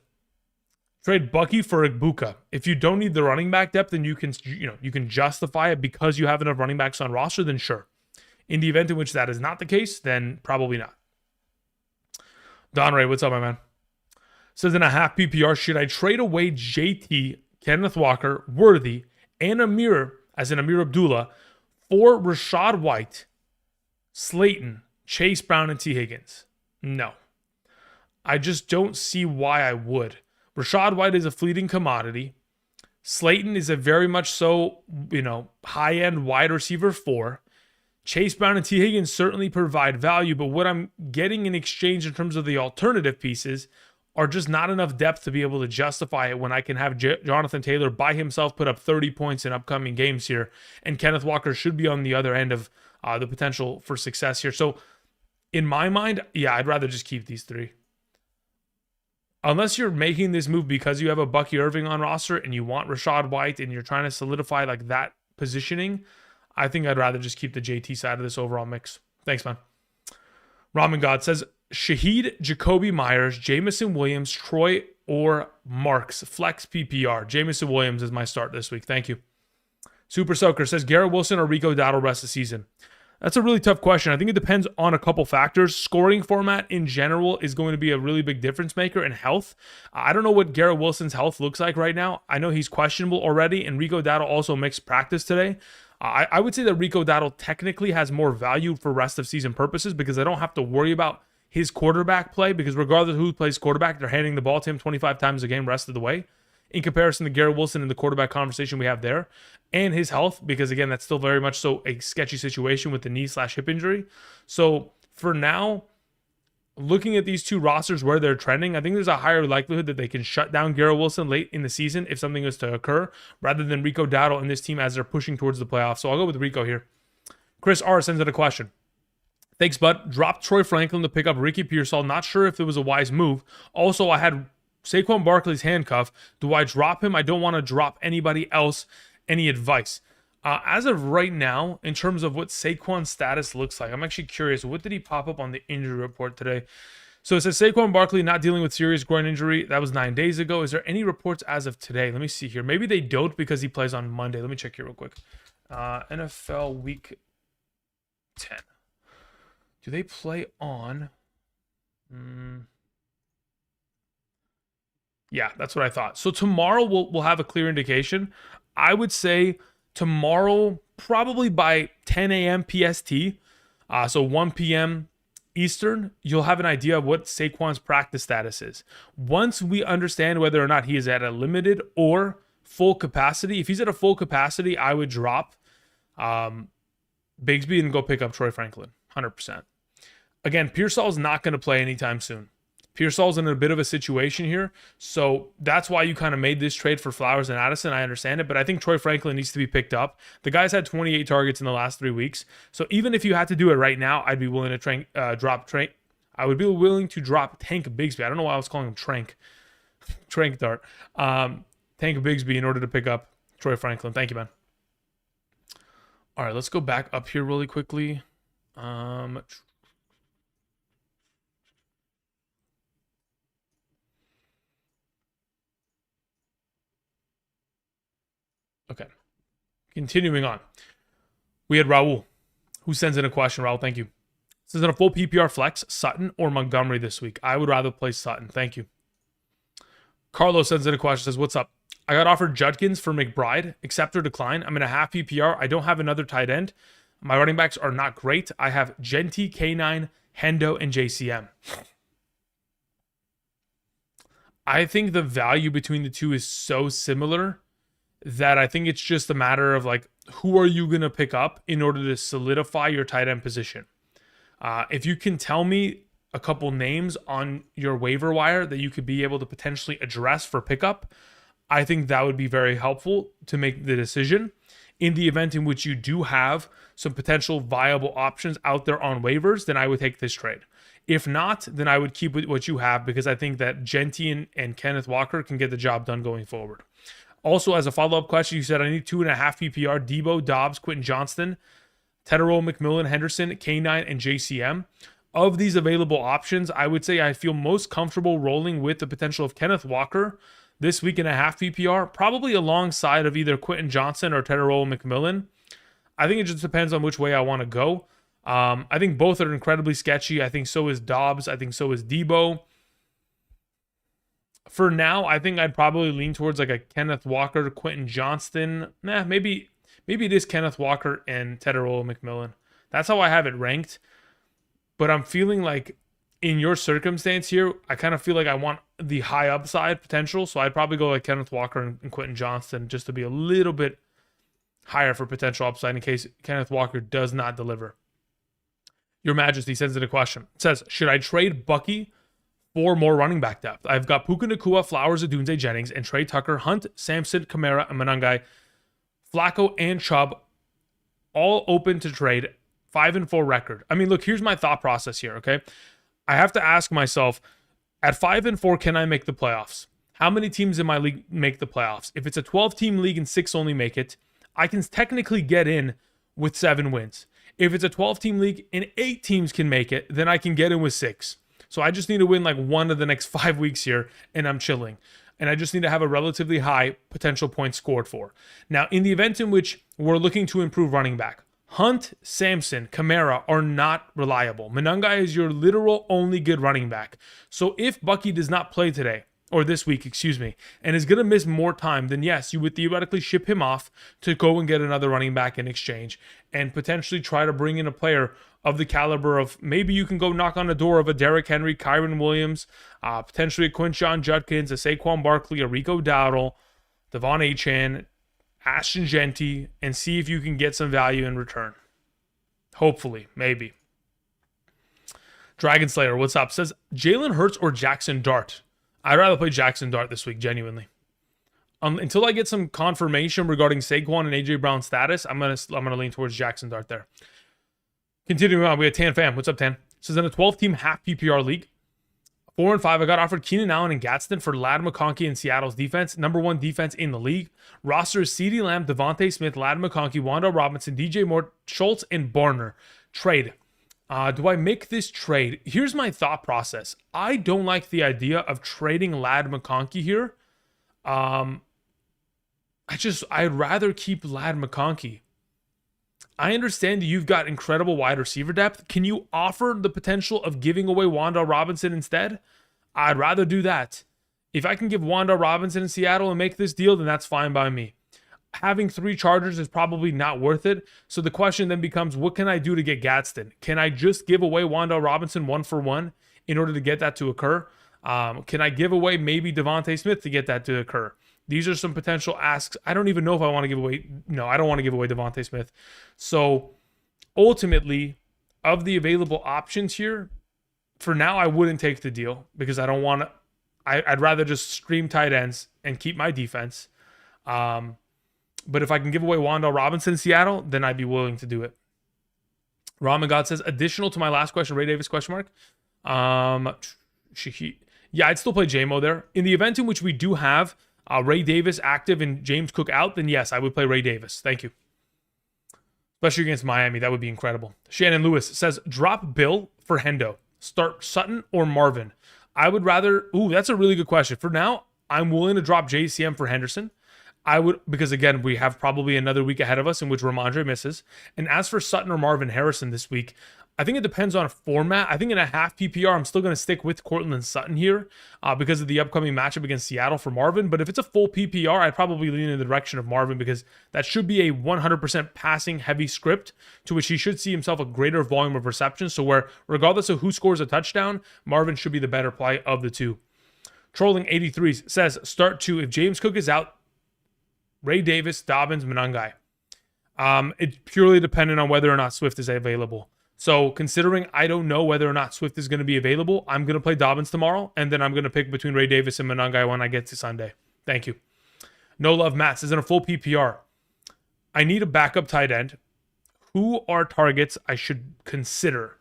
trade Bucky for Ibuka. If you don't need the running back depth and you can justify it because you have enough running backs on roster, then sure. In the event in which that is not the case, then probably not. Don Ray, what's up, my man? Says in a half PPR, should I trade away JT, Kenneth Walker, Worthy, and Amir, as in Amir Abdullah, for Rashad White, Slayton, Chase Brown, and T. Higgins? No. I just don't see why I would. Rashad White is a fleeting commodity. Slayton is a very much so, high-end wide receiver 4. Chase Brown and T. Higgins certainly provide value, but what I'm getting in exchange in terms of the alternative pieces are just not enough depth to be able to justify it when I can have Jonathan Taylor by himself put up 30 points in upcoming games here, and Kenneth Walker should be on the other end of the potential for success here. So in my mind, yeah, I'd rather just keep these three. Unless you're making this move because you have a Bucky Irving on roster and you want Rachaad White and you're trying to solidify like that positioning, I think I'd rather just keep the JT side of this overall mix. Thanks, man. Ramen God says, Shaheed, Jacoby Myers, Jamison Williams, Troy, or Marks. Flex PPR. Jamison Williams is my start this week. Thank you. Super Soaker says, Garrett Wilson or Rico Dowdle rest of the season. That's a really tough question. I think it depends on a couple factors. Scoring format in general is going to be a really big difference maker, and health. I don't know what Garrett Wilson's health looks like right now. I know he's questionable already, and Rico Dowdle also mixed practice today. I would say that Rico Dowdle technically has more value for rest of season purposes because I don't have to worry about his quarterback play, because regardless of who plays quarterback, they're handing the ball to him 25 times a game rest of the way, in comparison to Garrett Wilson and the quarterback conversation we have there, and his health, because again, that's still very much so a sketchy situation with the knee/hip injury. So for now, looking at these two rosters where they're trending, I think there's a higher likelihood that they can shut down Garrett Wilson late in the season if something is to occur, rather than Rico Dowdle and this team as they're pushing towards the playoffs. So I'll go with Rico here. Chris R. sends in a question. Thanks, bud. Dropped Troy Franklin to pick up Ricky Pearsall. Not sure if it was a wise move. Also, I had Saquon Barkley's handcuff. Do I drop him? I don't want to drop anybody else. Any advice? As of right now, in terms of what Saquon's status looks like, I'm actually curious. What did he pop up on the injury report today? So it says Saquon Barkley not dealing with serious groin injury. That was 9 days ago. Is there any reports as of today? Let me see here. Maybe they don't because he plays on Monday. Let me check here real quick. NFL Week 10. Do they play on? Yeah, that's what I thought. So tomorrow we'll have a clear indication. I would say tomorrow, probably by 10 a.m. PST, so 1 p.m. Eastern, you'll have an idea of what Saquon's practice status is. Once we understand whether or not he is at a limited or full capacity, if he's at a full capacity, I would drop Bigsby and go pick up Troy Franklin, 100%. Again, Pearsall's not going to play anytime soon. Pearsall's in a bit of a situation here, so that's why you kind of made this trade for Flowers and Addison. I understand it, but I think Troy Franklin needs to be picked up. The guy's had 28 targets in the last 3 weeks, so even if you had to do it right now, I'd be willing to drop Trank. I would be willing to drop Tank Bigsby. I don't know why I was calling him Trank. Trank Dart. Tank Bigsby in order to pick up Troy Franklin. Thank you, man. All right, let's go back up here really quickly. Okay, continuing on. We had Raul, who sends in a question. Raul, thank you. Says in a full PPR flex, Sutton or Montgomery this week? I would rather play Sutton. Thank you. Carlos sends in a question. Says, what's up? I got offered Judkins for McBride. Accept or decline? I'm in a half PPR. I don't have another tight end. My running backs are not great. I have Genty, K9, Hendo, and JCM. I think the value between the two is so similar that I think it's just a matter of like, who are you going to pick up in order to solidify your tight end position? If you can tell me a couple names on your waiver wire that you could be able to potentially address for pickup, I think that would be very helpful to make the decision. In the event in which you do have some potential viable options out there on waivers, then I would take this trade. If not, then I would keep with what you have, because I think that Genty and Kenneth Walker can get the job done going forward. Also, as a follow-up question, you said I need 2.5 PPR, Debo, Dobbs, Quentin Johnston, Tetero, McMillan, Henderson, K9, and JCM. Of these available options, I would say I feel most comfortable rolling with the potential of Kenneth Walker this week in a half PPR, probably alongside of either Quentin Johnson or Tetero, McMillan. I think it just depends on which way I want to go. I think both are incredibly sketchy. I think so is Dobbs. I think so is Debo. For now, I think I'd probably lean towards like a Kenneth Walker, Quentin Johnston. Maybe it is Kenneth Walker and Tetero, McMillan. That's how I have it ranked. But I'm feeling like in your circumstance here, I kind of feel like I want the high upside potential. So I'd probably go like Kenneth Walker and Quentin Johnston just to be a little bit higher for potential upside in case Kenneth Walker does not deliver. Your Majesty sends in a question. It says, should I trade Bucky for more running back depth? I've got Puka Nacua, Flowers, Odunze, Jennings, and Trey Tucker, Hunt, Sampson, Kamara, and Manungai, Flacco, and Chubb, all open to trade. 5-4 record. I mean, look, here's my thought process here, okay? I have to ask myself, at 5-4, can I make the playoffs? How many teams in my league make the playoffs? If it's a 12-team league and 6 only make it, I can technically get in with 7 wins. If it's a 12-team league and 8 teams can make it, then I can get in with 6. So I just need to win like one of the next 5 weeks here, and I'm chilling. And I just need to have a relatively high potential points scored for. Now, in the event in which we're looking to improve running back, Hunt, Sampson, Kamara are not reliable. Manungai is your literal only good running back. So if Bucky does not play today, or this week, excuse me, and is going to miss more time, then yes, you would theoretically ship him off to go and get another running back in exchange and potentially try to bring in a player of the caliber of, maybe you can go knock on the door of a Derrick Henry, Kyron Williams, potentially a Quinshon Judkins, a Saquon Barkley, a Rico Dowdle, Devon Achane, Ashton Genty, and see if you can get some value in return. Hopefully, maybe. Dragon Slayer, what's up? Says Jalen Hurts or Jackson Dart. I'd rather play Jackson Dart this week, genuinely. Until I get some confirmation regarding Saquon and AJ Brown's status, I'm gonna lean towards Jackson Dart there. Continuing on, we have Tan Fam. What's up, Tan? Says in a 12-team half PPR league, 4-5, I got offered Keenan Allen and Gadsden for Ladd McConkey and Seattle's defense, number 1 defense in the league. Roster is CeeDee Lamb, Devontae Smith, Ladd McConkey, Wanda Robinson, DJ Moore, Schultz, and Barner. Trade. Do I make this trade? Here's my thought process. I don't like the idea of trading Ladd McConkey here. I'd rather keep Ladd McConkey. I understand you've got incredible wide receiver depth. Can you offer the potential of giving away Wanda Robinson instead? I'd rather do that. If I can give Wanda Robinson in Seattle and make this deal, then that's fine by me. Having 3 Chargers is probably not worth it. So the question then becomes, what can I do to get Gadsden? Can I just give away Wanda Robinson 1-for-1 in order to get that to occur? Can I give away maybe Devontae Smith to get that to occur? These are some potential asks. I don't even know if I want to give away. No, I don't want to give away Devontae Smith. So ultimately, of the available options here, for now, I wouldn't take the deal because I don't want to. I'd rather just stream tight ends and keep my defense. But if I can give away Wanda Robinson in Seattle, then I'd be willing to do it. Ramen God says, additional to my last question, Ray Davis, question mark. Yeah, I'd still play JMO there. In the event in which we do have Ray Davis active and James Cook out, then yes, I would play Ray Davis. Thank you. Especially against Miami. That would be incredible. Shannon Lewis says, drop Bill for Hendo. Start Sutton or Marvin. I would rather... Ooh, that's a really good question. For now, I'm willing to drop JCM for Henderson. I would, because again, we have probably another week ahead of us in which Ramondre misses. And as for Sutton or Marvin Harrison this week, I think it depends on a format. I think in a half PPR, I'm still going to stick with Cortland Sutton here because of the upcoming matchup against Seattle for Marvin. But if it's a full PPR, I'd probably lean in the direction of Marvin because that should be a 100% passing heavy script to which he should see himself a greater volume of receptions. So where regardless of who scores a touchdown, Marvin should be the better play of the two. Trolling 83 says, start 2. If James Cook is out, Ray Davis, Dobbins, Manungai. It's purely dependent on whether or not Swift is available. So considering I don't know whether or not Swift is going to be available, I'm going to play Dobbins tomorrow, and then I'm going to pick between Ray Davis and Manungai when I get to Sunday. Thank you. No Love Matt says, in a full PPR, I need a backup tight end. Who are targets I should consider?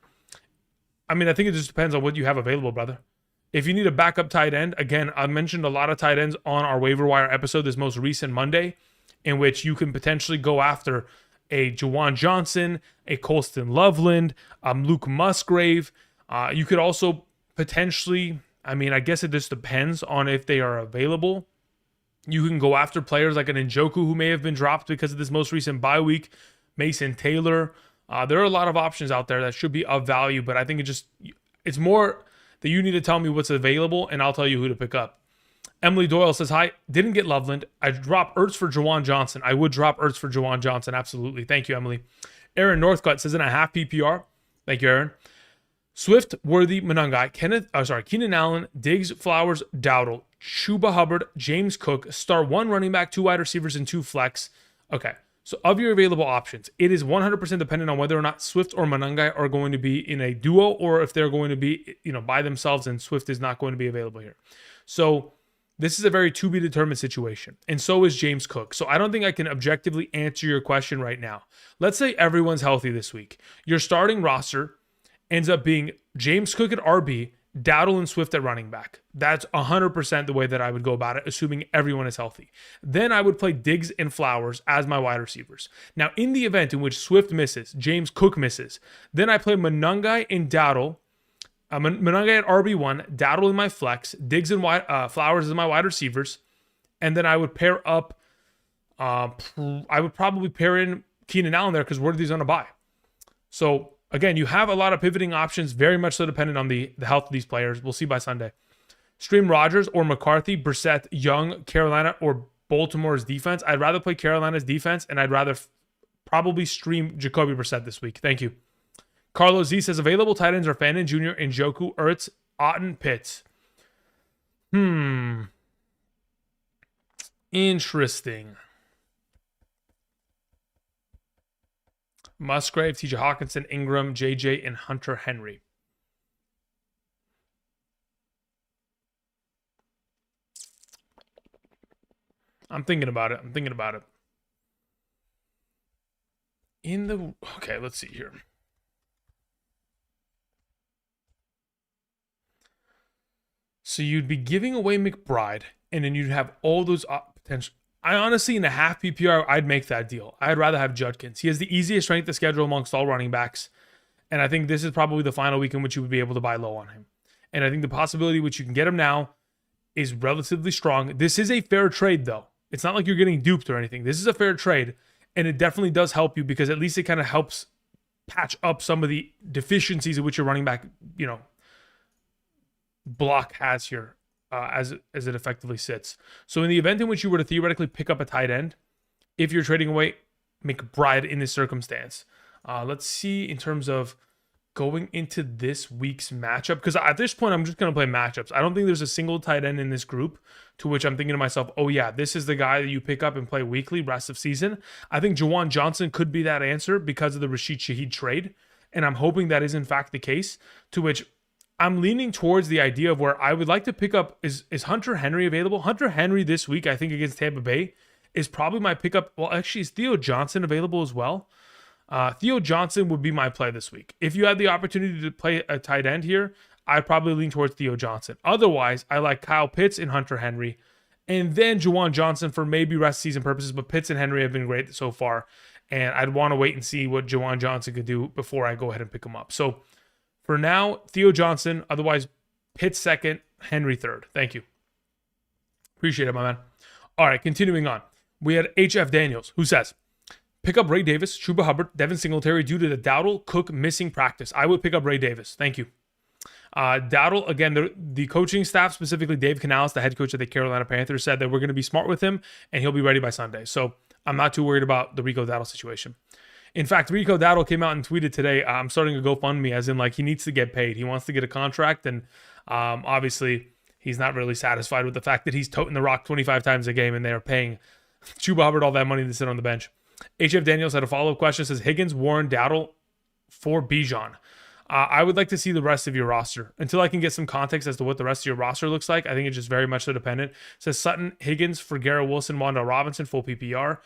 I mean, I think it just depends on what you have available, brother. If you need a backup tight end, again, I mentioned a lot of tight ends on our waiver wire episode this most recent Monday, in which you can potentially go after a Juwan Johnson, a Colston Loveland, Luke Musgrave. You could also potentially, I mean, I guess it just depends on if they are available. You can go after players like an Njoku who may have been dropped because of this most recent bye week, Mason Taylor. There are a lot of options out there that should be of value, but I think it's more that you need to tell me what's available, and I'll tell you who to pick up. Emily Doyle says, hi, didn't get Loveland. I drop Ertz for Juwan Johnson. I would drop Ertz for Juwan Johnson. Absolutely. Thank you, Emily. Aaron Northcutt says in a half PPR. Thank you, Aaron. Swift, Worthy, Manungai, Keenan Allen, Diggs, Flowers, Dowdle, Chuba Hubbard, James Cook. Start 1 running back, 2 wide receivers, and 2 flex. Okay. So of your available options, it is 100% dependent on whether or not Swift or Monangai are going to be in a duo or if they're going to be, by themselves and Swift is not going to be available here. So this is a very to be determined situation. And so is James Cook. So I don't think I can objectively answer your question right now. Let's say everyone's healthy this week. Your starting roster ends up being James Cook at RB, Dowdle and Swift at running back. That's 100% the way that I would go about it, assuming everyone is healthy. Then I would play Diggs and Flowers as my wide receivers. Now, in the event in which Swift misses, James Cook misses, then I play Monangai and Dowdle. Monangai at RB1, Dowdle in my flex, Diggs and Flowers as my wide receivers. And then I would pair up, I would probably pair in Keenan Allen there because Worthy's on a bye. So, again, you have a lot of pivoting options, very much so dependent on the health of these players. We'll see by Sunday. Stream Rodgers or McCarthy, Brissett, Young, Carolina, or Baltimore's defense. I'd rather play Carolina's defense, and I'd rather probably stream Jacoby Brissett this week. Thank you. Carlos Z says, available tight ends are Fannin Jr., Njoku, Ertz, Otten, Pitts. Interesting. Musgrave, TJ Hawkinson, Ingram, JJ, and Hunter Henry. I'm thinking about it. Okay, let's see here. So you'd be giving away McBride, and then you'd have all those potential. I honestly, in a half PPR, I'd make that deal. I'd rather have Judkins. He has the easiest strength of schedule amongst all running backs. And I think this is probably the final week in which you would be able to buy low on him. And I think the possibility which you can get him now is relatively strong. This is a fair trade, though. It's not like you're getting duped or anything. This is a fair trade. And it definitely does help you because at least it kind of helps patch up some of the deficiencies of which your running back, block has here. As it effectively sits. So in the event in which you were to theoretically pick up a tight end, if you're trading away McBride in this circumstance, let's see in terms of going into this week's matchup, because at this point I'm just going to play matchups. I don't think there's a single tight end in this group to which I'm thinking to myself, oh yeah, this is the guy that you pick up and play weekly rest of season. I think Juwan Johnson could be that answer because of the Rashid Shaheed trade, and I'm hoping that is in fact the case, to which I'm leaning towards the idea of where I would like to pick up is Hunter Henry available? Hunter Henry this week, I think against Tampa Bay, is probably my pickup. Well, actually, is Theo Johnson available as well? Theo Johnson would be my play this week. If you had the opportunity to play a tight end here, I'd probably lean towards Theo Johnson. Otherwise, I like Kyle Pitts and Hunter Henry, and then Juwan Johnson for maybe rest season purposes, but Pitts and Henry have been great so far, and I'd want to wait and see what Juwan Johnson could do before I go ahead and pick him up. So, for now, Theo Johnson, otherwise Pitts second, Henry third. Thank you. Appreciate it, my man. All right, continuing on. We had HF Daniels, who says, pick up Ray Davis, Chuba Hubbard, Devin Singletary due to the Dowdle Cook missing practice. I would pick up Ray Davis. Thank you. Dowdle, again, the coaching staff, specifically Dave Canales, the head coach of the Carolina Panthers, said that we're going to be smart with him and he'll be ready by Sunday. So I'm not too worried about the Rico Dowdle situation. In fact, Rico Dowdle came out and tweeted today, I'm starting a GoFundMe, as in like he needs to get paid. He wants to get a contract, and obviously he's not really satisfied with the fact that he's toting the rock 25 times a game and they're paying Chuba Hubbard all that money to sit on the bench. HF Daniels had a follow-up question, says Higgins, Warren, Dowdle for Bijan. I would like to see the rest of your roster. Until I can get some context as to what the rest of your roster looks like, I think it's just very much so dependent. It says Sutton, Higgins, for Garrett Wilson, Wanda Robinson, full PPR.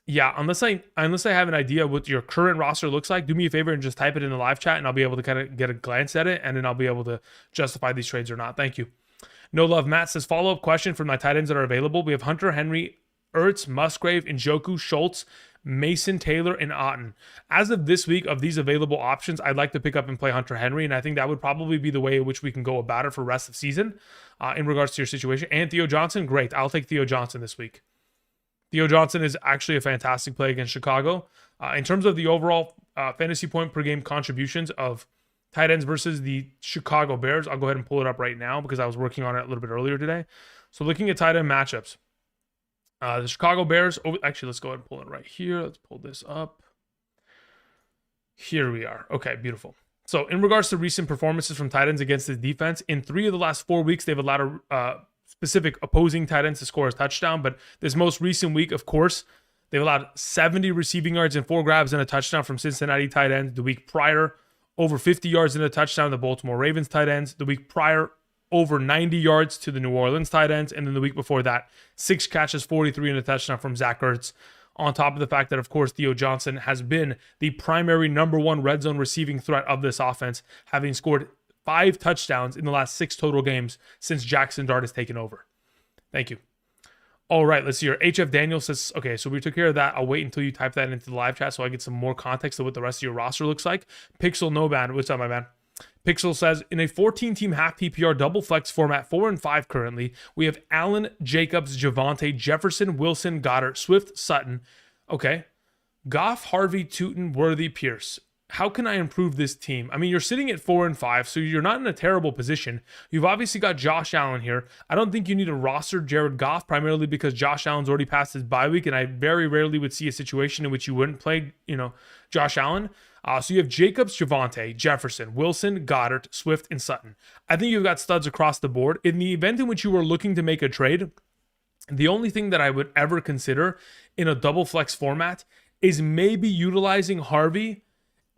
Yeah, unless I have an idea what your current roster looks like, do me a favor and just type it in the live chat and I'll be able to kind of get a glance at it and then I'll be able to justify these trades or not. Thank you. No Love Matt says, follow-up question for my tight ends that are available. We have Hunter Henry, Ertz, Musgrave, Njoku, Schultz, Mason, Taylor, and Otten. As of this week, of these available options, I'd like to pick up and play Hunter Henry, and I think that would probably be the way in which we can go about it for rest of season in regards to your situation. And Theo Johnson, great. I'll take Theo Johnson this week. Theo Johnson is actually a fantastic play against Chicago. In terms of the overall fantasy point per game contributions of tight ends versus the Chicago Bears, I'll go ahead and pull it up right now because I was working on it a little bit earlier today. So looking at tight end matchups, the Chicago Bears, actually, let's go ahead and pull it right here. Let's pull this up. Here we are. Okay, beautiful. So in regards to recent performances from tight ends against the defense, in 3 of the last 4 weeks, they've allowed specific opposing tight ends to score a touchdown. But this most recent week, of course, They've allowed 70 receiving yards and 4 grabs and a touchdown from Cincinnati tight ends the week prior. Over 50 yards and a touchdown to the Baltimore Ravens tight ends. The week prior, over 90 yards to the New Orleans tight ends. And then the week before that, 6 catches, 43 and a touchdown from Zach Ertz. On top of the fact that, of course, Theo Johnson has been the primary number 1 red zone receiving threat of this offense, having scored 5 touchdowns in the last 6 total games since Jackson Dart has taken over. Thank you. All right, let's see here. HF Daniel says, okay, so we took care of that. I'll wait until you type that into the live chat so I get some more context of what the rest of your roster looks like. Pixel No Man, what's up, my man? Pixel says, in a 14-team half PPR double flex format, 4 and 5 currently, we have Allen, Jacobs, Javonte, Jefferson, Wilson, Goddard, Swift, Sutton. Okay. Goff, Harvey, Tootin, Worthy, Pierce. How can I improve this team? I mean, you're sitting at 4 and 5, so you're not in a terrible position. You've obviously got Josh Allen here. I don't think you need to roster Jared Goff, primarily because Josh Allen's already passed his bye week, and I very rarely would see a situation in which you wouldn't play, Josh Allen. So you have Jacobs, Javonte, Jefferson, Wilson, Goddard, Swift, and Sutton. I think you've got studs across the board. In the event in which you were looking to make a trade, the only thing that I would ever consider in a double flex format is maybe utilizing Harvey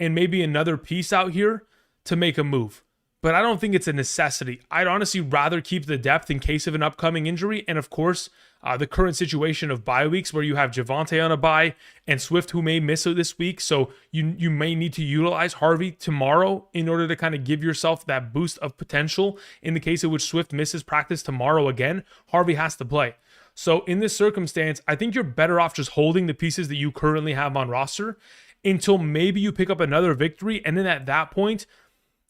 and maybe another piece out here to make a move. But I don't think it's a necessity. I'd honestly rather keep the depth in case of an upcoming injury. And of course, the current situation of bye weeks where you have Javonte on a bye and Swift who may miss it this week. So you may need to utilize Harvey tomorrow in order to kind of give yourself that boost of potential. In the case in which Swift misses practice tomorrow again, Harvey has to play. So in this circumstance, I think you're better off just holding the pieces that you currently have on roster until maybe you pick up another victory. And then at that point,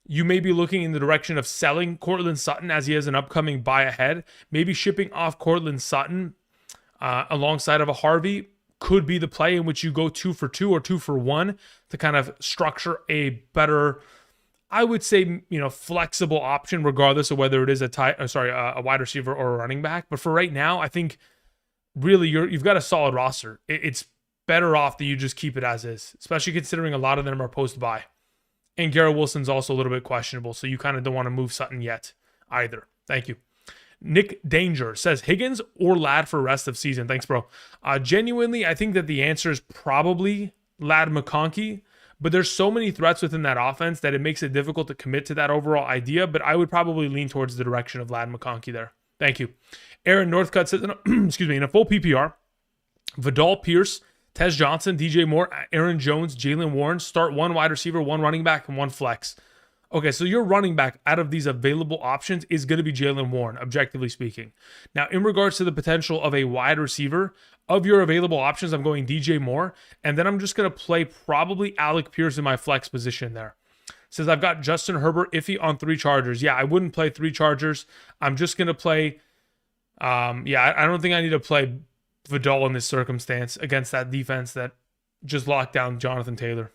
you may be looking in the direction of selling Courtland Sutton as he has an upcoming buy ahead. Maybe shipping off Courtland Sutton alongside of a Harvey could be the play in which you go 2 for 2 or 2 for 1 to kind of structure a better, I would say, flexible option, regardless of whether it is a wide receiver or a running back. But for right now, I think really you've got a solid roster. It's better off that you just keep it as is, especially considering a lot of them are post-bye. And Garrett Wilson's also a little bit questionable, so you kind of don't want to move Sutton yet either. Thank you. Nick Danger says, Higgins or Ladd for rest of season? Thanks, bro. Genuinely, I think that the answer is probably Ladd McConkey, but there's so many threats within that offense that it makes it difficult to commit to that overall idea, but I would probably lean towards the direction of Ladd McConkey there. Thank you. Aaron Northcutt says, in a full PPR, Vidal, Pierce, Tez Johnson, DJ Moore, Aaron Jones, Jalen Warren, start 1 wide receiver, 1 running back, and 1 flex. Okay, so your running back out of these available options is going to be Jalen Warren, objectively speaking. Now, in regards to the potential of a wide receiver, of your available options, I'm going DJ Moore, and then I'm just going to play probably Alec Pierce in my flex position there. Says, I've got Justin Herbert iffy on 3 Chargers. Yeah, I wouldn't play 3 Chargers. I'm just going to play, I don't think I need to play Vidal in this circumstance against that defense that just locked down Jonathan Taylor.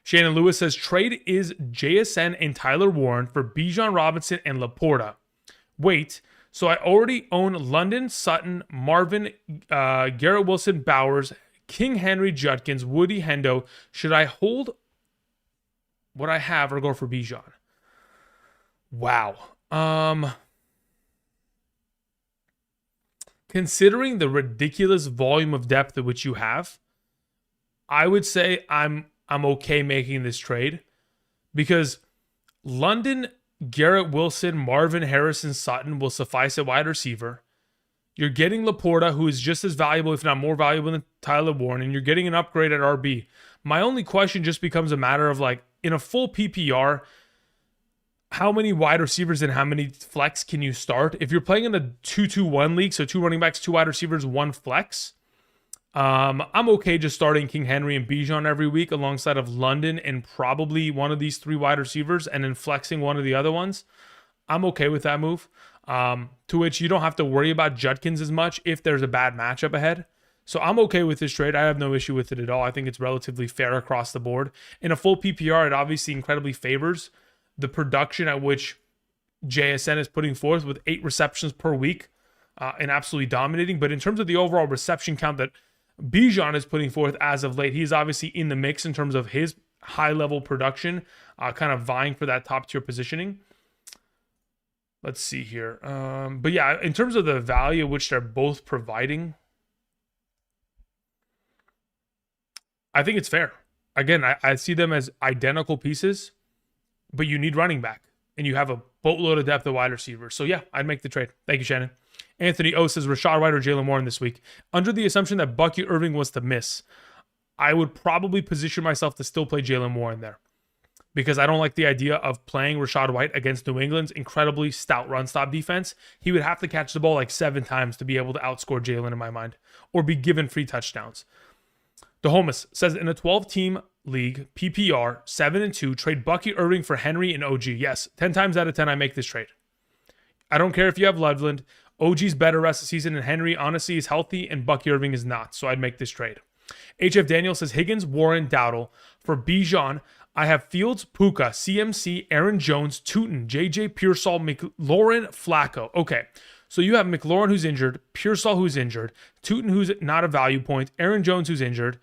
Shannon Lewis says, trade is JSN and Tyler Warren for Bijan Robinson and Laporta. Wait, so I already own London, Sutton, Marvin, Garrett Wilson, Bowers, King Henry, Judkins, Woody, Hendo. Should I hold what I have or go for Bijan? Wow. Considering the ridiculous volume of depth at which you have, I would say I'm okay making this trade because London, Garrett Wilson, Marvin Harrison, Sutton will suffice at wide receiver. You're getting Laporta, who is just as valuable, if not more valuable than Tyler Warren, and you're getting an upgrade at RB. My only question just becomes a matter of in a full PPR, how many wide receivers and how many flex can you start? If you're playing in a 2-2-1 league, so 2 running backs, 2 wide receivers, 1 flex, I'm okay just starting King Henry and Bijan every week alongside of London and probably one of these 3 wide receivers and then flexing one of the other ones. I'm okay with that move, to which you don't have to worry about Judkins as much if there's a bad matchup ahead. So I'm okay with this trade. I have no issue with it at all. I think it's relatively fair across the board. In a full PPR, it obviously incredibly favors the production at which JSN is putting forth with 8 receptions per week and absolutely dominating. But in terms of the overall reception count that Bijan is putting forth as of late, he's obviously in the mix in terms of his high-level production, kind of vying for that top-tier positioning. Let's see here. But yeah, in terms of the value which they're both providing, I think it's fair. Again, I see them as identical pieces, but you need running back, and you have a boatload of depth of wide receivers. So yeah, I'd make the trade. Thank you, Shannon. Anthony O says Rachaad White or Jaylen Warren this week. Under the assumption that Bucky Irving was to miss, I would probably position myself to still play Jaylen Warren there, because I don't like the idea of playing Rachaad White against New England's incredibly stout run stop defense. He would have to catch the ball like 7 times to be able to outscore Jaylen in my mind, or be given free touchdowns. DeHomus says in a 12-team league, PPR, 7-2, trade Bucky Irving for Henry and OG. Yes, 10 times out of 10, I make this trade. I don't care if you have Loveland. OG's better rest of the season, and Henry honestly is healthy, and Bucky Irving is not. So I'd make this trade. HF Daniel says Higgins, Warren, Dowdle. For Bijan, I have Fields, Puka, CMC, Aaron Jones, Tootin, JJ Pearsall, McLaurin, Flacco. Okay, so you have McLaurin who's injured, Pearsall who's injured, Tootin who's not a value point, Aaron Jones who's injured,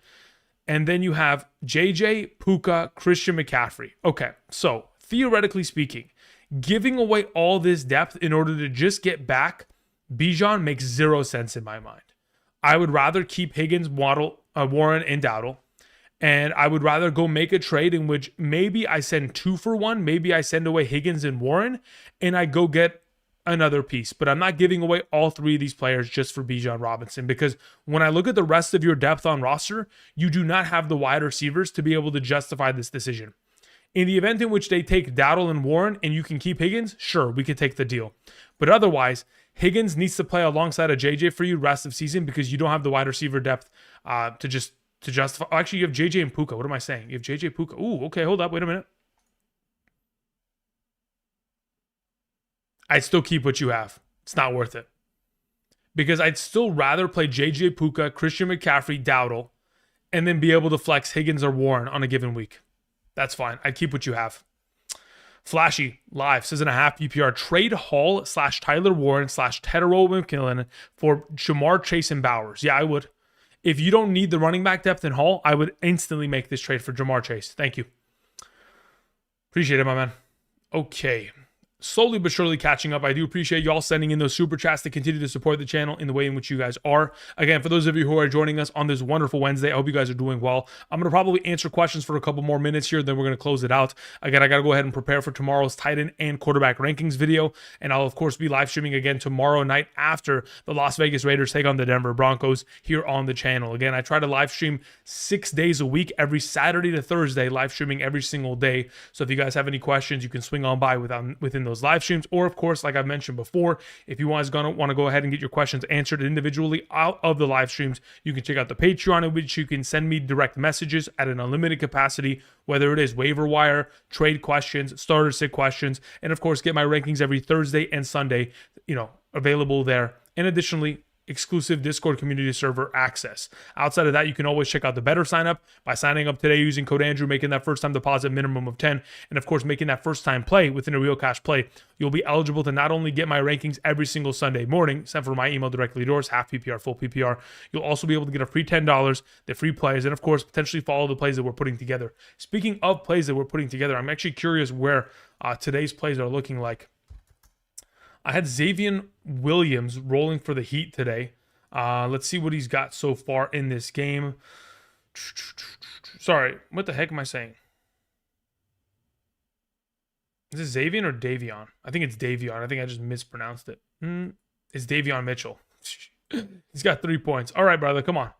and then you have JJ, Puka, Christian McCaffrey. Okay, so theoretically speaking, giving away all this depth in order to just get back Bijan makes zero sense in my mind. I would rather keep Higgins, Waddle, Warren, and Dowdle. And I would rather go make a trade in which maybe I send 2 for 1. Maybe I send away Higgins and Warren, and I go get another piece. But I'm not giving away all 3 of these players just for Bijan Robinson, because when I look at the rest of your depth on roster, you do not have the wide receivers to be able to justify this decision. In the event in which they take Dowdle and Warren and you can keep Higgins, sure, we could take the deal. But otherwise, Higgins needs to play alongside a JJ for you rest of season, because you don't have the wide receiver depth to justify. Oh, actually, you have JJ and Puka. What am I saying? You have JJ Puka. Ooh, okay, hold up. Wait a minute. I'd still keep what you have. It's not worth it. Because I'd still rather play JJ Puka, Christian McCaffrey, Dowdle, and then be able to flex Higgins or Warren on a given week. That's fine. I'd keep what you have. Flashy Live says in a half PPR, trade Hall / Tyler Warren / Tedero McKillen for Jamar Chase and Bowers. Yeah, I would. If you don't need the running back depth in Hall, I would instantly make this trade for Jamar Chase. Thank you. Appreciate it, my man. Okay. Slowly but surely catching up. I do appreciate y'all sending in those super chats to continue to support the channel in the way in which you guys are. Again, for those of you who are joining us on this wonderful Wednesday, I hope you guys are doing well. I'm going to probably answer questions for a couple more minutes here, then we're going to close it out. Again, I got to go ahead and prepare for tomorrow's tight end and quarterback rankings video, and I'll of course be live streaming again tomorrow night after the Las Vegas Raiders take on the Denver Broncos here on the channel. Again, I try to live stream 6 days a week, every Saturday to Thursday, live streaming every single day. So if you guys have any questions, you can swing on by within those live streams, or of course, like I've mentioned before, if you guys want to go ahead and get your questions answered individually out of the live streams, you can check out the Patreon, in which you can send me direct messages at an unlimited capacity, whether it is waiver wire, trade questions, starter sit questions, and of course, get my rankings every Thursday and Sunday, available there. And additionally, exclusive Discord community server access. Outside of that, you can always check out the Betr sign up by signing up today using code Andrew, making that first time deposit minimum of 10, and of course making that first time play within a real cash play. You'll be eligible to not only get my rankings every single Sunday morning, sent from my email directly to yours, half PPR, full PPR. You'll also be able to get a free $10, the free plays, and of course potentially follow the plays that we're putting together. Speaking of plays that we're putting together, I'm actually curious where today's plays are looking like. I had Xavier Williams rolling for the Heat today. Let's see what he's got so far in this game. Sorry, what the heck am I saying? Is it Xavier or Davion? I think it's Davion. I think I just mispronounced it. It's Davion Mitchell. He's got 3 points. All right, brother, come on.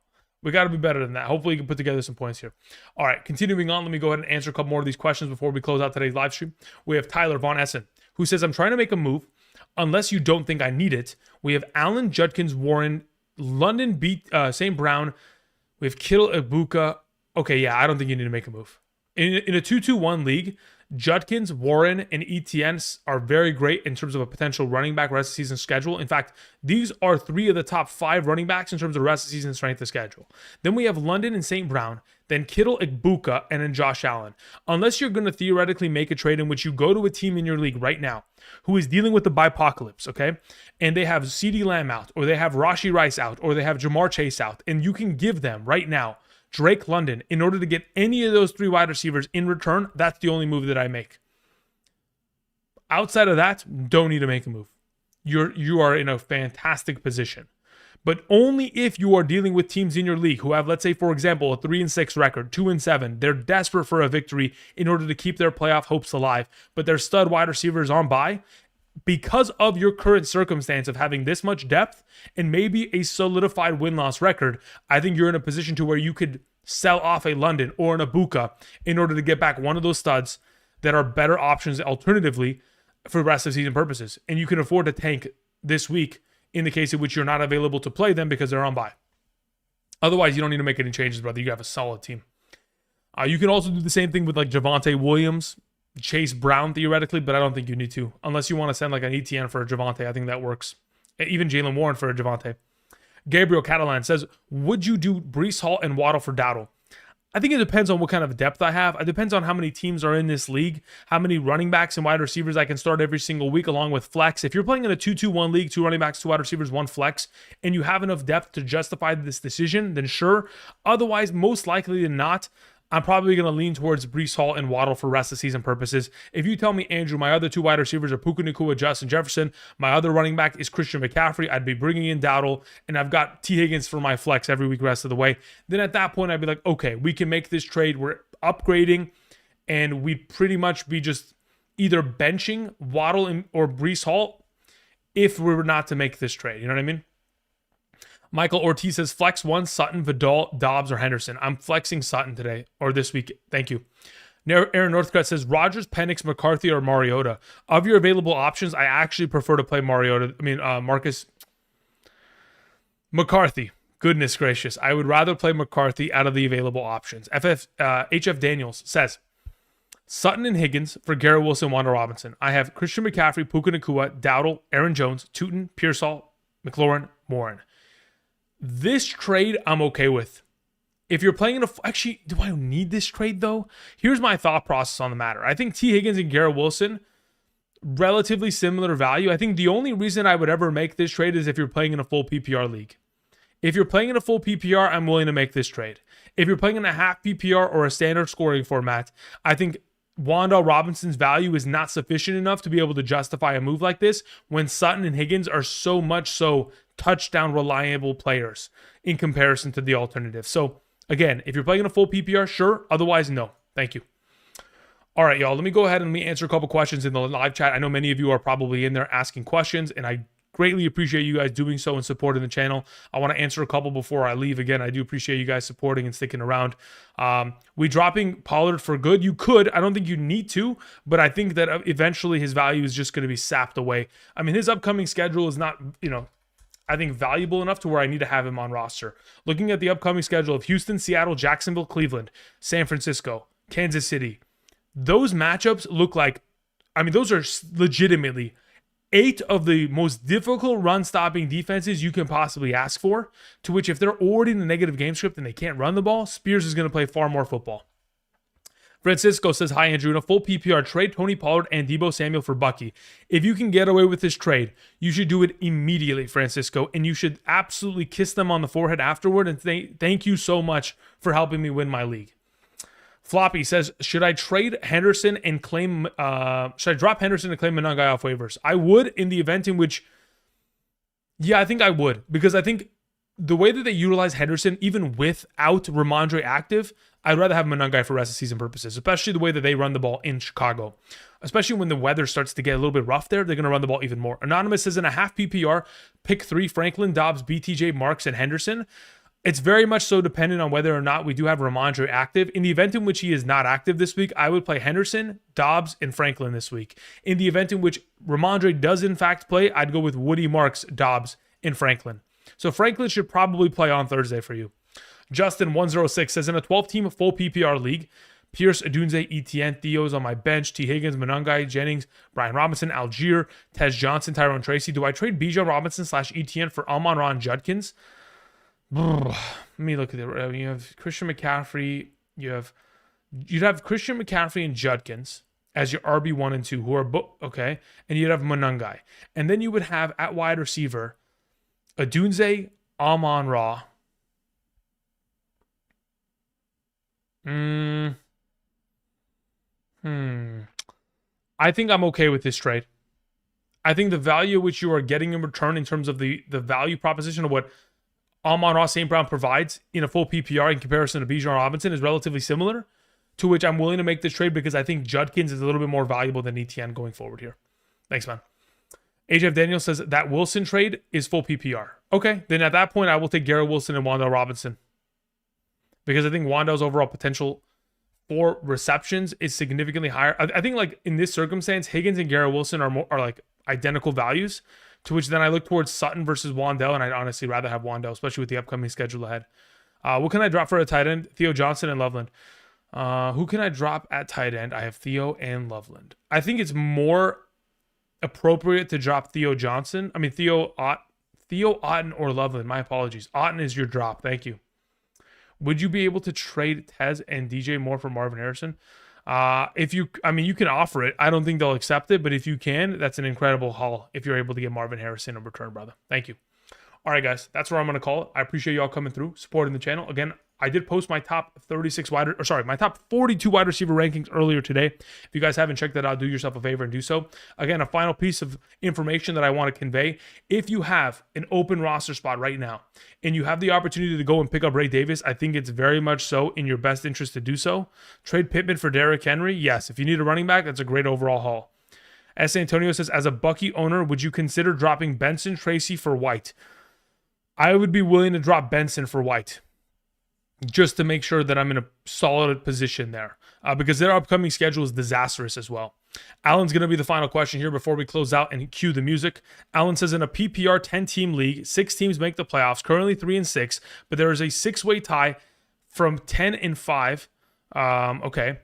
We got to be better than that. Hopefully, you can put together some points here. All right, continuing on, let me go ahead and answer a couple more of these questions before we close out today's live stream. We have Tyler Von Essen, who says, I'm trying to make a move. Unless you don't think I need it, we have Allen, Judkins, Warren, London, St. Brown. We have Kittle, Ibuka. Okay, yeah, I don't think you need to make a move. In a 2-2-1 league, Judkins, Warren, and Etienne are very great in terms of a potential running back rest of season schedule. In fact, these are 3 of the top 5 running backs in terms of rest of season strength of schedule. Then we have London and St. Brown, then Kittle, Ibuka, and then Josh Allen. Unless you're going to theoretically make a trade in which you go to a team in your league right now who is dealing with the bipocalypse, okay? And they have CeeDee Lamb out, or they have Rashee Rice out, or they have Jamar Chase out, and you can give them right now Drake London in order to get any of those 3 wide receivers in return. That's the only move that I make. Outside of that, don't need to make a move. You are in a fantastic position. but only if you are dealing with teams in your league who have, let's say, for example, a 3-6 record, 2-7. They're desperate for a victory in order to keep their playoff hopes alive, but their stud wide receivers on bye. Because of your current circumstance of having this much depth and maybe a solidified win-loss record, I think you're in a position to where you could sell off a London or an Abuka in order to get back one of those studs that are better options alternatively for rest of season purposes. And you can afford to tank this week in the case in which you're not available to play them because they're on bye. Otherwise, you don't need to make any changes, brother. You have a solid team. You can also do the same thing with like Javonte Williams, Chase Brown theoretically, but I don't think you need to. Unless you want to send like an ETN for a Javonte, I think that works. Even Jalen Warren for a Javonte. Gabriel Catalan says, would you do Breece Hall and Waddle for Dowdle? I think it depends on what kind of depth I have. It depends on how many teams are in this league, how many running backs and wide receivers I can start every single week along with flex. If you're playing in a 2-2-1 league, 2 running backs, 2 wide receivers, 1 flex, and you have enough depth to justify this decision, then sure. Otherwise, most likely than not, I'm probably going to lean towards Breece Hall and Waddle for rest of season purposes. If you tell me, Andrew, my other 2 wide receivers are Puka Nacua, Justin Jefferson, my other running back is Christian McCaffrey, I'd be bringing in Dowdle, and I've got T. Higgins for my flex every week rest of the way, then at that point, I'd be like, okay, we can make this trade. We're upgrading, and we'd pretty much be just either benching Waddle or Breece Hall if we were not to make this trade. You know what I mean? Michael Ortiz says, flex 1, Sutton, Vidal, Dobbs, or Henderson. I'm flexing Sutton today, or this week. Thank you. Aaron Northcutt says, Rodgers, Penix, McCarthy, or Mariota. Of your available options, I actually prefer to play Marcus McCarthy. Goodness gracious. I would rather play McCarthy out of the available options. HF Daniels says, Sutton and Higgins for Garrett Wilson, Wanda Robinson. I have Christian McCaffrey, Puka Nacua, Dowdle, Aaron Jones, Tootin, Pearsall, McLaurin, Morin. This trade I'm okay with. If you're playing actually, do I need this trade though? Here's my thought process on the matter. I think T. Higgins and Garrett Wilson, relatively similar value. I think the only reason I would ever make this trade is if you're playing in a full PPR league. If you're playing in a full PPR, I'm willing to make this trade. If you're playing in a half PPR or a standard scoring format, I think Wanda Robinson's value is not sufficient enough to be able to justify a move like this when Sutton and Higgins are so much so touchdown reliable players in comparison to the alternative. So again, if you're playing in a full PPR, sure. Otherwise, no. Thank you. All right, y'all. Let me go ahead and let me answer a couple questions in the live chat. I know many of you are probably in there asking questions, and I greatly appreciate you guys doing so and supporting the channel. I want to answer a couple before I leave. Again, I do appreciate you guys supporting and sticking around. We dropping Pollard for good? You could. I don't think you need to, but I think that eventually his value is just going to be sapped away. I mean, his upcoming schedule is not, I think valuable enough to where I need to have him on roster. Looking at the upcoming schedule of Houston, Seattle, Jacksonville, Cleveland, San Francisco, Kansas City, those matchups look like, those are legitimately 8 of the most difficult run-stopping defenses you can possibly ask for, to which if they're already in the negative game script and they can't run the ball, Spears is going to play far more football. Francisco says, hi, Andrew. In a full PPR, trade Tony Pollard and Deebo Samuel for Bucky. If you can get away with this trade, you should do it immediately, Francisco, and you should absolutely kiss them on the forehead afterward and thank you so much for helping me win my league. Floppy says, should I trade Henderson and claim, should I drop Henderson and claim Monangai off waivers? I would in the event in which, yeah, I think I would, because I think the way that they utilize Henderson, even without Ramondre active, I'd rather have Monangai for rest of season purposes, especially the way that they run the ball in Chicago. Especially when the weather starts to get a little bit rough there, they're going to run the ball even more. Anonymous says, in a half PPR, pick 3, Franklin, Dobbs, BTJ, Marks, and Henderson. It's very much so dependent on whether or not we do have Ramondre active. In the event in which he is not active this week, I would play Henderson, Dobbs, and Franklin this week. In the event in which Ramondre does in fact play, I'd go with Woody, Marks, Dobbs, and Franklin. So Franklin should probably play on Thursday for you. Justin106 says, in a 12-team full PPR league, Pierce, Adunze, Etienne, Theo's on my bench, T. Higgins, Monangai, Jennings, Brian Robinson, Algier, Tez Johnson, Tyrone Tracy. Do I trade Bijan Robinson / Etienne for Amon-Ra Judkins? Let me look at it. You have Christian McCaffrey. You'd have Christian McCaffrey and Judkins as your RB1 and 2, who are okay, and you'd have Monangai, and then you would have at wide receiver Adunze, Amon-Ra. I think I'm okay with this trade. I think the value which you are getting in return in terms of the value proposition of what Amon-Ra St. Brown provides in a full PPR in comparison to Bijan Robinson is relatively similar, to which I'm willing to make this trade because I think Judkins is a little bit more valuable than ETN going forward here. Thanks, man. HF Daniel says that Wilson trade is full PPR. Okay, then at that point, I will take Garrett Wilson and Wan'Dale Robinson because I think Wan'Dale's overall potential for receptions is significantly higher. I think like in this circumstance, Higgins and Garrett Wilson are like identical values, to which then I look towards Sutton versus Wan'Dale, and I'd honestly rather have Wan'Dale, especially with the upcoming schedule ahead. What can I drop for a tight end? Theo Johnson and Loveland. Who can I drop at tight end? I have Theo and Loveland. I think it's more appropriate to drop Theo Johnson. I mean, Theo Otten or Loveland. My apologies. Otten is your drop. Thank you. Would you be able to trade Tez and DJ Moore for Marvin Harrison? You can offer it. I don't think they'll accept it, but if you can, that's an incredible haul if you're able to get Marvin Harrison in return, brother. Thank you. All right, guys, that's where I'm going to call it. I appreciate y'all coming through, supporting the channel. Again, I did post my top 42 wide receiver rankings earlier today. If you guys haven't checked that out, do yourself a favor and do so. Again, a final piece of information that I want to convey. If you have an open roster spot right now and you have the opportunity to go and pick up Ray Davis, I think it's very much so in your best interest to do so. Trade Pittman for Derrick Henry. Yes, if you need a running back, that's a great overall haul. S. Antonio says, as a Bucky owner, would you consider dropping Benson, Tracy for White? I would be willing to drop Benson for White just to make sure that I'm in a solid position there because their upcoming schedule is disastrous as well. Alan's going to be the final question here before we close out and cue the music. Alan says, in a PPR 10-team league, 6 teams make the playoffs, currently 3-6, but there is a 6-way tie from 10-5. Okay.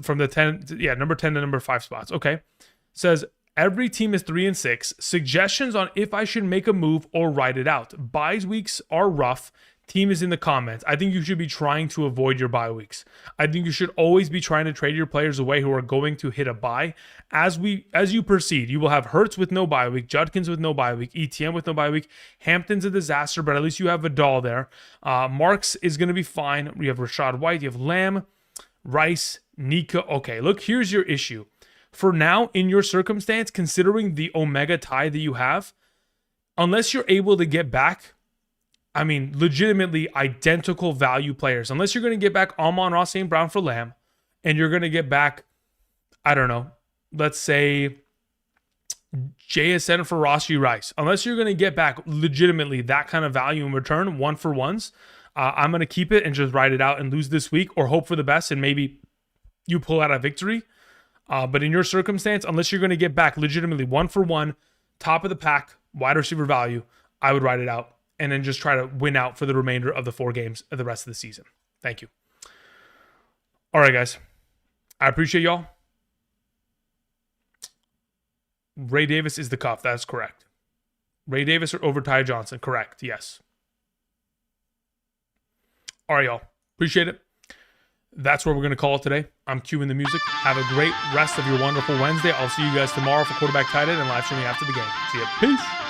From the number 10 to number 5 spots. Okay. Says, every team is 3-6. Suggestions on if I should make a move or write it out. Bye weeks are rough. Team is in the comments. I think you should be trying to avoid your bye weeks. I think you should always be trying to trade your players away who are going to hit a bye. As you proceed, you will have Hurts with no bye week, Judkins with no bye week, ETN with no bye week. Hampton's a disaster, but at least you have Vidal there. Marks is going to be fine. You have Rashad White. You have Lamb, Rice, Nika. Okay, look, here's your issue. For now, in your circumstance, considering the Omega tie that you have, unless you're able to get back, legitimately identical value players, unless you're going to get back Amon-Ra St. Brown for Lamb, and you're going to get back, I don't know, let's say JSN for Rashee Rice, unless you're going to get back legitimately that kind of value in return, 1-for-1s, I'm going to keep it and just ride it out and lose this week or hope for the best and maybe you pull out a victory. But in your circumstance, unless you're going to get back legitimately 1-for-1, top of the pack, wide receiver value, I would ride it out and then just try to win out for the remainder of the 4 games of the rest of the season. Thank you. All right, guys. I appreciate y'all. Ray Davis is the cuff. That's correct. Ray Davis or over Ty Johnson. Correct. Yes. All right, y'all. Appreciate it. That's where we're going to call it today. I'm cueing the music. Have a great rest of your wonderful Wednesday. I'll see you guys tomorrow for Quarterback Tight End and live streaming after the game. See ya. Peace.